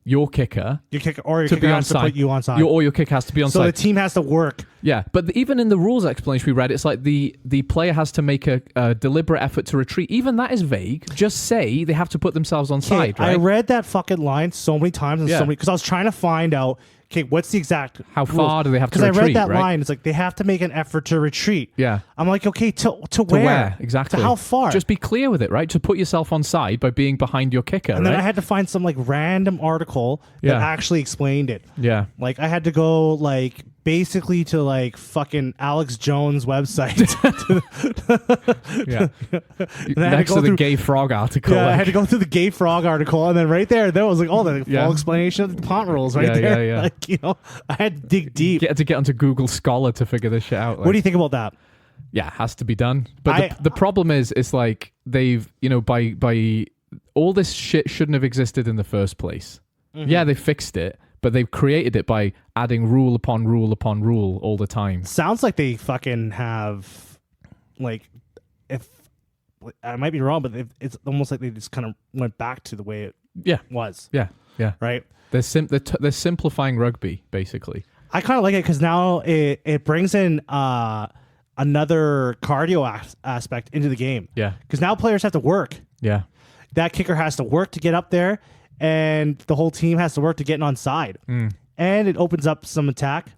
your kicker. Your kicker has to put you onside. Your kicker has to be onside. So the team has to work. Yeah, but even in the rules explanation we read, it's like the player has to make a deliberate effort to retreat. Even that is vague. Just say they have to put themselves onside, right? I read that fucking line so many times and so many because I was trying to find out, okay, what's the exact How far do they have to retreat? Because I read that right? line. It's like they have to make an effort to retreat. Yeah. I'm like, okay, to where? Exactly. To how far? Just be clear with it, right? To put yourself on side by being behind your kicker, and then I had to find some like random article that actually explained it. Yeah. Like I had to go like basically to like fucking Alex Jones' website. Next to the gay frog article. Yeah, I had to go through the gay frog article, and then right there was like, the full explanation of the punt rules right there. Yeah. Like, I had to dig deep. You had to get onto Google Scholar to figure this shit out. Like, what do you think about that? Yeah, it has to be done. But the problem is, it's like they've, by all this shit shouldn't have existed in the first place. Mm-hmm. Yeah, they fixed it. But they've created it by adding rule upon rule upon rule all the time. Sounds like they fucking have, like, if I might be wrong, but it's almost like they just kind of went back to the way it was. Yeah. Right? They're simplifying rugby, basically. I kind of like it because now it brings in another cardio aspect into the game. Yeah. Because now players have to work. Yeah. That kicker has to work to get up there. And the whole team has to work to get on side. And it opens up some attack.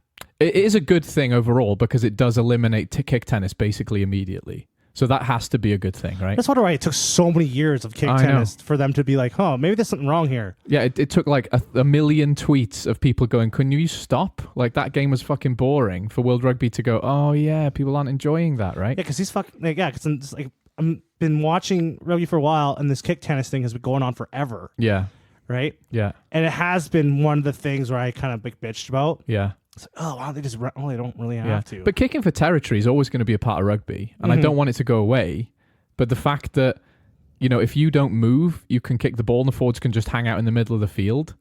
It is a good thing overall because it does eliminate kick tennis basically immediately. So that has to be a good thing, right? That's why it took so many years of kick tennis for them to be like, maybe there's something wrong here. Yeah, it took like a million tweets of people going, can you stop? Like that game was fucking boring for World Rugby to go, oh yeah, people aren't enjoying that, right? Yeah, because he's fucking, because like, I've been watching rugby for a while and this kick tennis thing has been going on forever. Yeah. Right? Yeah. And it has been one of the things where I kind of bitched about. Yeah. It's like, wow, they don't really have to. But kicking for territory is always going to be a part of rugby. And I don't want it to go away. But the fact that, if you don't move, you can kick the ball and the forwards can just hang out in the middle of the field.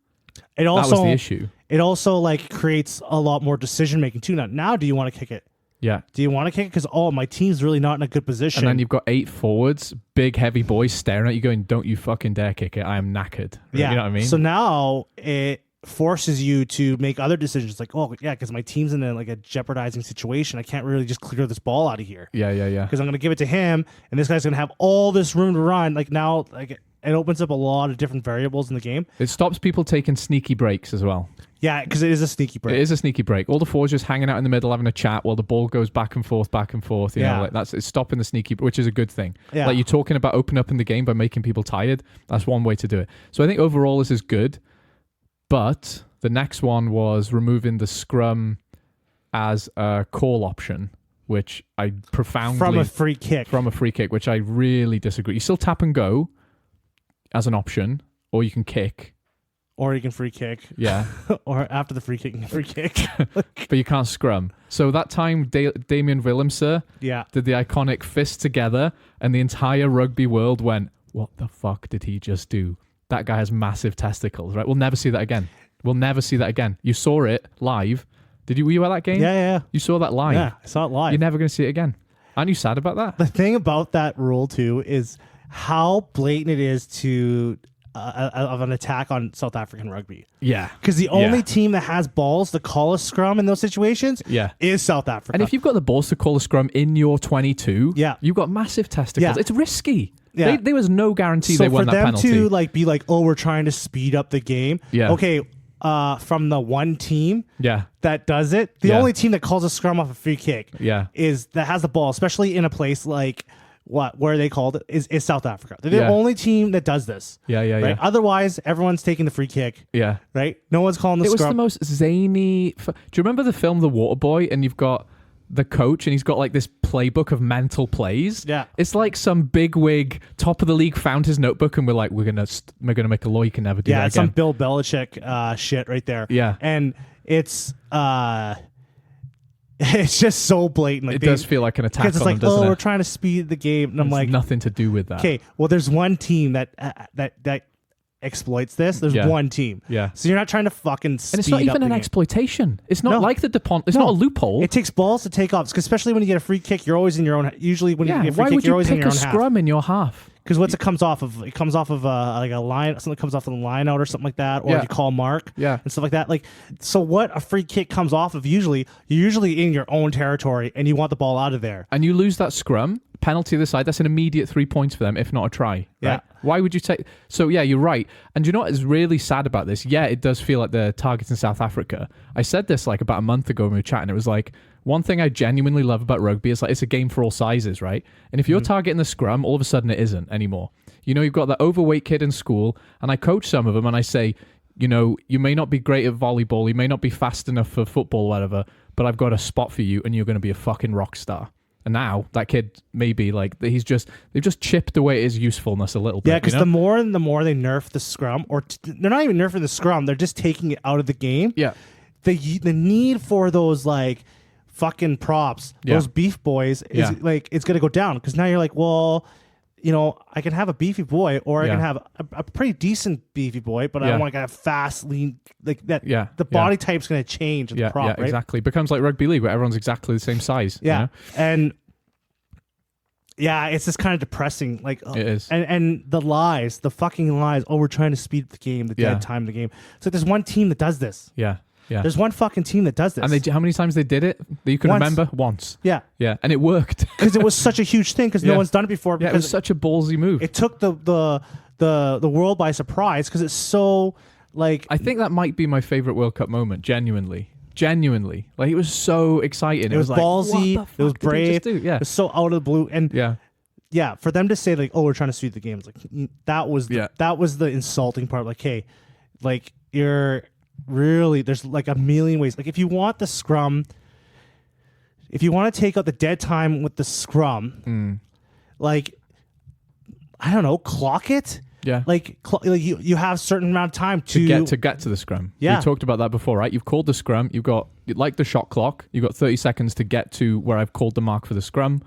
That was the issue. It also like creates a lot more decision making too. Now, do you want to kick it? Yeah. Do you want to kick it? Because, my team's really not in a good position. And then you've got 8 forwards, big, heavy boys staring at you going, don't you fucking dare kick it. I am knackered. Yeah. You know what I mean? So now it forces you to make other decisions like, because my team's in a jeopardizing situation. I can't really just clear this ball out of here. Yeah. Because I'm going to give it to him, and this guy's going to have all this room to run. Like now, it opens up a lot of different variables in the game. It stops people taking sneaky breaks as well. Yeah, because it is a sneaky break. It is a sneaky break. All the forwards just hanging out in the middle having a chat while the ball goes back and forth. You know, like it's stopping the sneaky, which is a good thing. Yeah. Like you're talking about opening up in the game by making people tired. That's one way to do it. So I think overall this is good. But the next one was removing the scrum as a call option, which I profoundly... From a free kick, which I really disagree. You still tap and go as an option, or you can kick. Or you can free kick. Yeah. Or after the free kick, you can free kick. But you can't scrum. So that time, Damien Willemse did the iconic fist together, and the entire rugby world went, what the fuck did he just do? That guy has massive testicles, right? We'll never see that again. You saw it live. Were you at that game? Yeah. You saw that live? Yeah, I saw it live. You're never going to see it again. Aren't you sad about that? The thing about that rule, too, is how blatant it is to... of an attack on South African rugby. Yeah. Because the only team that has balls to call a scrum in those situations is South Africa. And if you've got the balls to call a scrum in your 22, you've got massive testicles. Yeah. It's risky. Yeah. There was no guarantee they won that penalty. So for them to be like, we're trying to speed up the game. Yeah. Okay, from the one team that does it, the only team that calls a scrum off a free kick is that has the ball, especially in a place like... where they called it is South Africa. They're the only team that does this. Right? Otherwise, everyone's taking the free kick. Yeah. Right? No one's calling the scrum. It was the most zany... Do you remember the film The Waterboy? And you've got the coach and he's got like this playbook of mental plays. Yeah. It's like some bigwig, top of the league found his notebook and we're like, we're gonna make a law you can never do that again. It's some Bill Belichick shit right there. Yeah. And it's... it's just so blatant. Like it does feel like an attack on them, doesn't it? Because it's like, we're trying to speed the game. And I'm like... nothing to do with that. Okay, well, there's one team that exploits this. There's one team. Yeah. So you're not trying to fucking speed up. And it's not even an exploitation. It's not like the DuPont. It's not a loophole. It takes balls to take off, especially when you get a free kick. You're always in your own... Usually when you get a free kick, you're always in your own half. Why would you pick a scrum in your half? Because what's it comes off of? It comes off of like a line, something comes off of the line out or something like that, or if you call mark, and stuff like that. Like, so what a free kick comes off of? You're usually in your own territory, and you want the ball out of there, and you lose that scrum penalty this side, that's an immediate 3 points for them, if not a try. Yeah. Right? Why would you take... So, yeah, you're right. And you know what is really sad about this? Yeah, it does feel like they're targeting South Africa. I said this like about a month ago when we were chatting. It was like, one thing I genuinely love about rugby is like it's a game for all sizes, right? And if you're targeting the scrum, all of a sudden it isn't anymore. You know, you've got that overweight kid in school, and I coach some of them, and I say, you know, you may not be great at volleyball, you may not be fast enough for football or whatever, but I've got a spot for you, and you're going to be a fucking rock star. And now that kid maybe like they've just chipped away his usefulness a little bit. Yeah, because you know? the more they nerf the scrum, or they're not even nerfing the scrum, they're just taking it out of the game. Yeah, the need for those like fucking props, those beef boys, is like it's gonna go down because now you're like, well, you know, I can have a beefy boy, or I can have a pretty decent beefy boy, but I don't want to have fast, lean, like that. Yeah, the body type's going to change in the prop, right? Exactly. It becomes like rugby league where everyone's exactly the same size. Yeah, you know? and it's just kind of depressing. Like it is, and the fucking lies. Oh, we're trying to speed the game, the dead time of the game. So there's one team that does this. Yeah. Yeah. There's one fucking team that does this. And how many times they did it that you can remember? Once. Yeah. Yeah. And it worked. Because it was such a huge thing because no one's done it before. Yeah, it was such a ballsy move. It took the world by surprise because it's so like... I think that might be my favorite World Cup moment, genuinely. Like, it was so exciting. It was like, ballsy. It was brave. Yeah. It was so out of the blue. And yeah, for them to say like, oh, we're trying to speed the game, it's like that was the insulting part. Like, hey, like you're... Really, there's like a million ways. Like if you want the scrum, if you want to take out the dead time with the scrum, like I don't know, clock it. Yeah. Like you have a certain amount of time to get to the scrum. Yeah. We talked about that before, right? You've called the scrum. You've got like the shot clock. You've got 30 seconds to get to where I've called the mark for the scrum.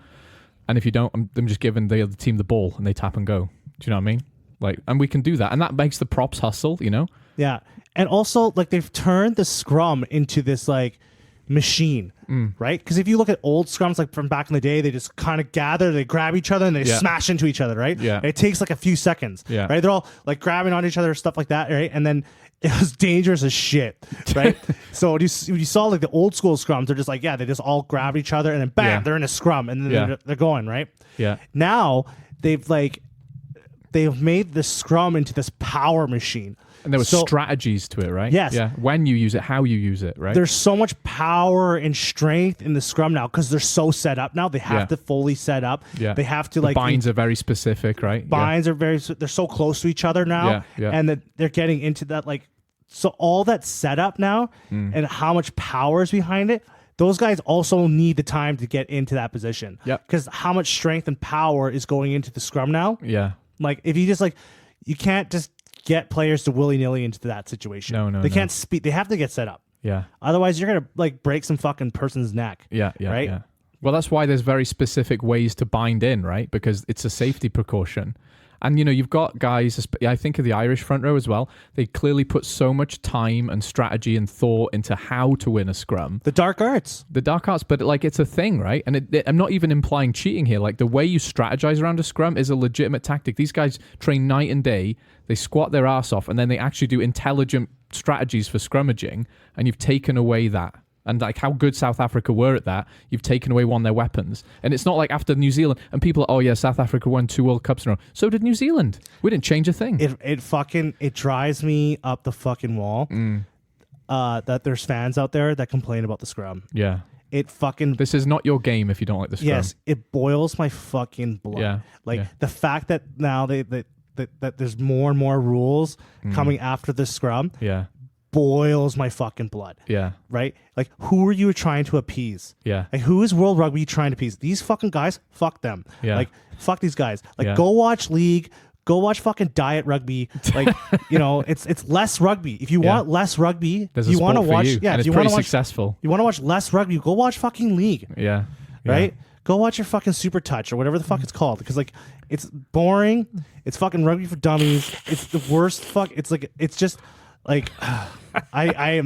And if you don't, I'm just giving the other team the ball and they tap and go. Do you know what I mean? Like, and we can do that, and that makes the props hustle. You know. Yeah. And also, like, they've turned the scrum into this, like, machine, right? Because if you look at old scrums, like, from back in the day, they just kind of gather, they grab each other, and they smash into each other, right? Yeah. And it takes, like, a few seconds, right? They're all, like, grabbing on each other, stuff like that, right? And then it was dangerous as shit, right? So when you saw, like, the old school scrums, they're just like, they just all grab each other, and then bam, they're in a scrum, and then they're going, right? Yeah. Now, they've made the scrum into this power machine. And there were strategies to it, right? Yes. Yeah. When you use it, how you use it, right? There's so much power and strength in the scrum now because they're so set up now. They have to fully set up. Yeah. They have to the binds are very specific, right? Binds are they're so close to each other now. Yeah. And they're getting into that, like, so all that setup now and how much power is behind it. Those guys also need the time to get into that position. Yep. Because how much strength and power is going into the scrum now. Yeah. Like, if you just, like, you can't just get players to willy-nilly into that situation. No. They can't speed. They have to get set up. Yeah. Otherwise, you're going to, like, break some fucking person's neck. Yeah. Right? Yeah. Well, that's why there's very specific ways to bind in, right? Because it's a safety precaution. And, you know, you've got guys, I think of the Irish front row as well. They clearly put so much time and strategy and thought into how to win a scrum. The dark arts, but like it's a thing, right? And I'm not even implying cheating here. Like the way you strategize around a scrum is a legitimate tactic. These guys train night and day. They squat their ass off, and then they actually do intelligent strategies for scrummaging. And you've taken away that. And like how good South Africa were at that, you've taken away one of their weapons. And it's not like after New Zealand, and people are, oh yeah, South Africa won 2 World Cups in a row. So did New Zealand. We didn't change a thing. It drives me up the fucking wall that there's fans out there that complain about the scrum. Yeah. This is not your game if you don't like the scrum. Yes, it boils my fucking blood. Yeah. Like the fact that now that there's more and more rules coming after the scrum. Yeah. Boils my fucking blood. Yeah. Right? Like, who are you trying to appease? Yeah. Like, who is World Rugby trying to appease? These fucking guys? Fuck them. Yeah. Like, fuck these guys. Like, go watch League. Go watch fucking Diet Rugby. Like, you know, it's less rugby. If you want less rugby, there's a sport for watch, you. yeah, and if it's you pretty want to watch successful. You want to watch less rugby, go watch fucking League. Yeah. Right? Go watch your fucking Super Touch or whatever the fuck it's called. Because, like, it's boring. It's fucking rugby for dummies. It's the worst fuck. It's like, it's just... Like, I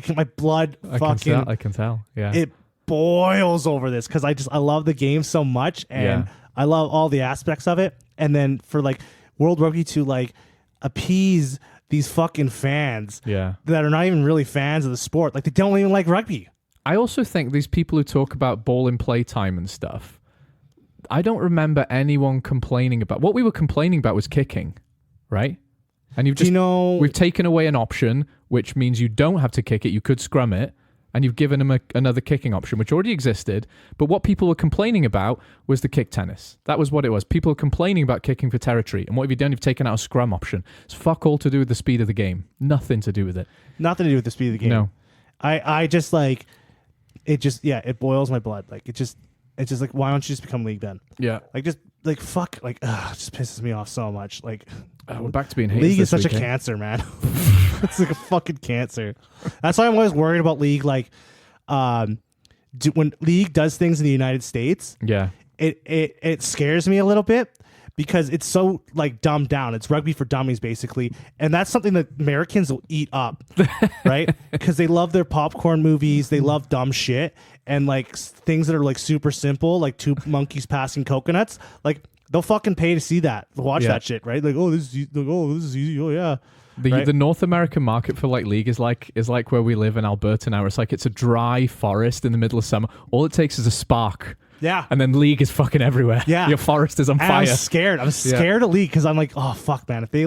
can my blood fucking... I can tell, yeah. It boils over this because I love the game so much and I love all the aspects of it. And then for, like, World Rugby to, like, appease these fucking fans that are not even really fans of the sport. Like, they don't even like rugby. I also think these people who talk about ball in play time and stuff, I don't remember anyone complaining about... What we were complaining about was kicking, right? And you've just... We've taken away an option, which means you don't have to kick it. You could scrum it. And you've given them another kicking option, which already existed. But what people were complaining about was the kick tennis. That was what it was. People were complaining about kicking for territory. And what have you done? You've taken out a scrum option. It's fuck all to do with the speed of the game. Nothing to do with it. Nothing to do with the speed of the game. No. I just like... It just... Yeah, it boils my blood. Like, it's just like, why don't you just become league then? Yeah. Like, just... Like, fuck. Like, it just pisses me off so much. Like... we're back to being haters. League is such weekend. a cancer, man. It's like a fucking cancer. That's why I'm always worried about League. Like, when League does things in the United States, it scares me a little bit because it's so like dumbed down. It's rugby for dummies, basically, and that's something that Americans will eat up, right? Because they love their popcorn movies, they love dumb shit, and like things that are like super simple, like two monkeys passing coconuts, like. They'll fucking pay to see that, to watch that shit, right? Like, this is easy. Oh yeah. The North American market for like league is like where we live in Alberta now. It's like it's a dry forest in the middle of summer. All it takes is a spark. Yeah. And then league is fucking everywhere. Yeah. Your forest is on fire. I'm scared. I'm scared of league because I'm like, oh fuck, man. If they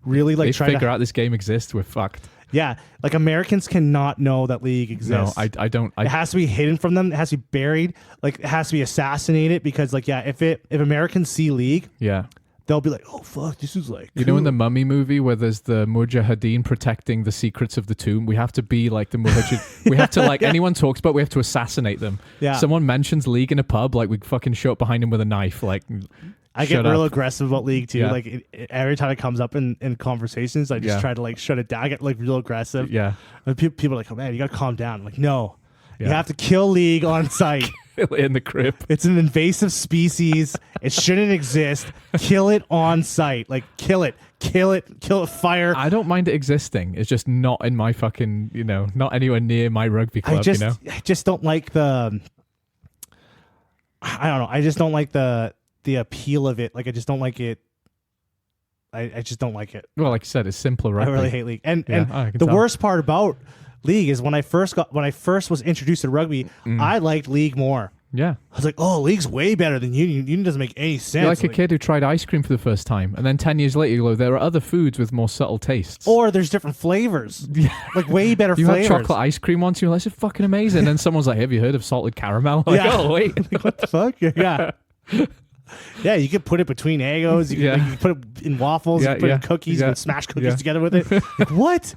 really like try to figure out this game exists, we're fucked. Yeah, like Americans cannot know that league exists. No, I don't. It has to be hidden from them. It has to be buried. Like it has to be assassinated because, like, if Americans see league, they'll be like, oh fuck, this is like. You know, in the Mummy movie where there's the Mujahideen protecting the secrets of the tomb, we have to be like the Mujahideen. We have to like anyone talks about, we have to assassinate them. Yeah. Someone mentions league in a pub, like we fucking show up behind him with a knife, like. I get real aggressive about league too. Yeah. Like every time it comes up in conversations, I just try to like shut it down. I get like real aggressive. Yeah. And people are like, oh man, you got to calm down. I'm like, no, you have to kill league on site. In the crib. It's an invasive species. It shouldn't exist. Kill it on site. Like kill it, fire. I don't mind it existing. It's just not in my fucking, not anywhere near my rugby club, I just don't like I don't know. I just don't like the appeal of it. Like I just don't like it. I just don't like it. Well, like you said, it's simpler, right? I really hate league. And the worst part about league is when I first was introduced to rugby, I liked league more. Yeah. I was like, oh, league's way better than union. Union doesn't make any sense. You're like a kid who tried ice cream for the first time, and then 10 years later you go, there are other foods with more subtle tastes. Or there's different flavors. Like way better you flavors. You had chocolate ice cream once, you're like, it's fucking amazing. And then someone's like, have you heard of salted caramel? Like, oh, wait. Like, what the fuck? Yeah. Yeah, you could put it between Eggos. You can put it in waffles. You can put it in cookies. You can smash cookies together with it. Like, what?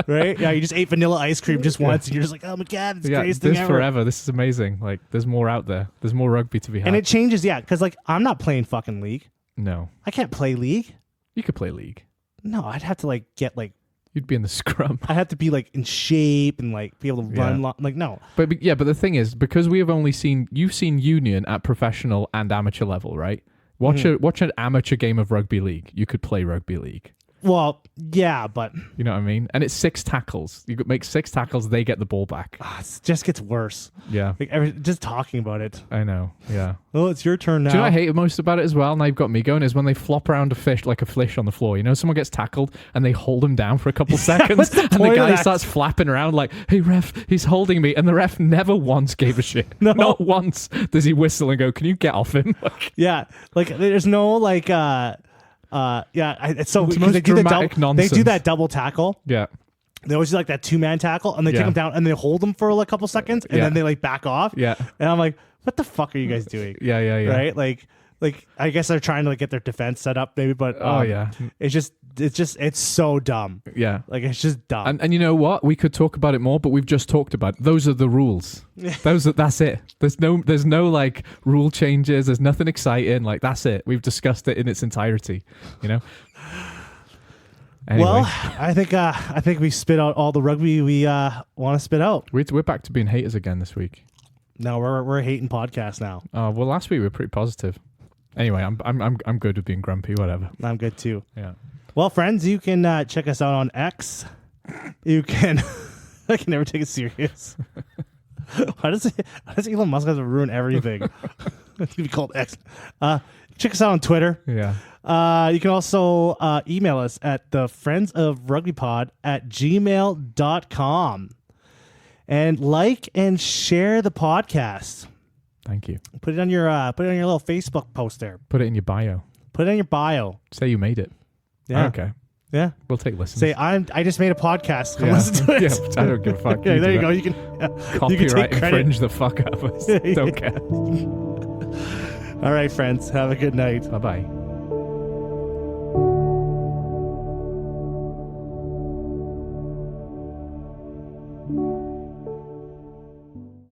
Right? Yeah, you just ate vanilla ice cream just once, and you're just like, oh my god, it's the greatest thing ever. This forever. This is amazing. Like, there's more out there. There's more rugby to be had. And it changes, because like I'm not playing fucking league. No, I can't play league. You could play league. No, I'd have to like get like. You'd be in the scrum. I'd have to be like in shape and like be able to run. Like no. But the thing is, because we have only you've seen union at professional and amateur level, right? Watch an amateur game of rugby league. You could play rugby league. Well, yeah, but... You know what I mean? And it's 6 tackles. You could make 6 tackles, they get the ball back. It just gets worse. Yeah. Like just talking about it. I know, yeah. Well, it's your turn now. Do you know what I hate most about it as well? Now you've got me going, is when they flop around a fish on the floor. You know, someone gets tackled and they hold him down for a couple seconds and the guy starts flapping around like, hey, ref, he's holding me. And the ref never once gave a shit. No. Not once does he whistle and go, can you get off him? Yeah. Like, there's no, like... it's so weird. They do that double tackle. Yeah. They always do like that 2-man tackle, and they take them down, and they hold them for like a couple seconds, and then they like back off. Yeah. And I'm like, what the fuck are you guys doing? Yeah. Right? Like I guess they're trying to like get their defense set up, maybe, but it's so dumb. Yeah. Like it's just dumb. And you know what? We could talk about it more, but we've just talked about it. Those are the rules. That's it. There's no like rule changes. There's nothing exciting. Like that's it. We've discussed it in its entirety. You know. Anyway. Well, I think we spit out all the rugby we want to spit out. We're back to being haters again this week. No, we're a hating podcast now. Well, last week we were pretty positive. Anyway, I'm good with being grumpy. Whatever. I'm good too. Yeah. Well, friends, you can check us out on X. You can. I can never take it serious. Why does Elon Musk have to ruin everything? It's gonna be called X. Check us out on Twitter. Yeah. You can also email us at thefriendsofrugbypod@gmail.com. And like and share the podcast. Thank you. Put it on your little Facebook post there. Put it in your bio. Put it in your bio. Say you made it. Yeah. Okay. Yeah. We'll take listens. Say I just made a podcast. Come listen to it. Yeah, I don't give a fuck. Okay, there you go. You can copyright infringe the fuck out of us. Don't care. All right, friends. Have a good night. Bye-bye.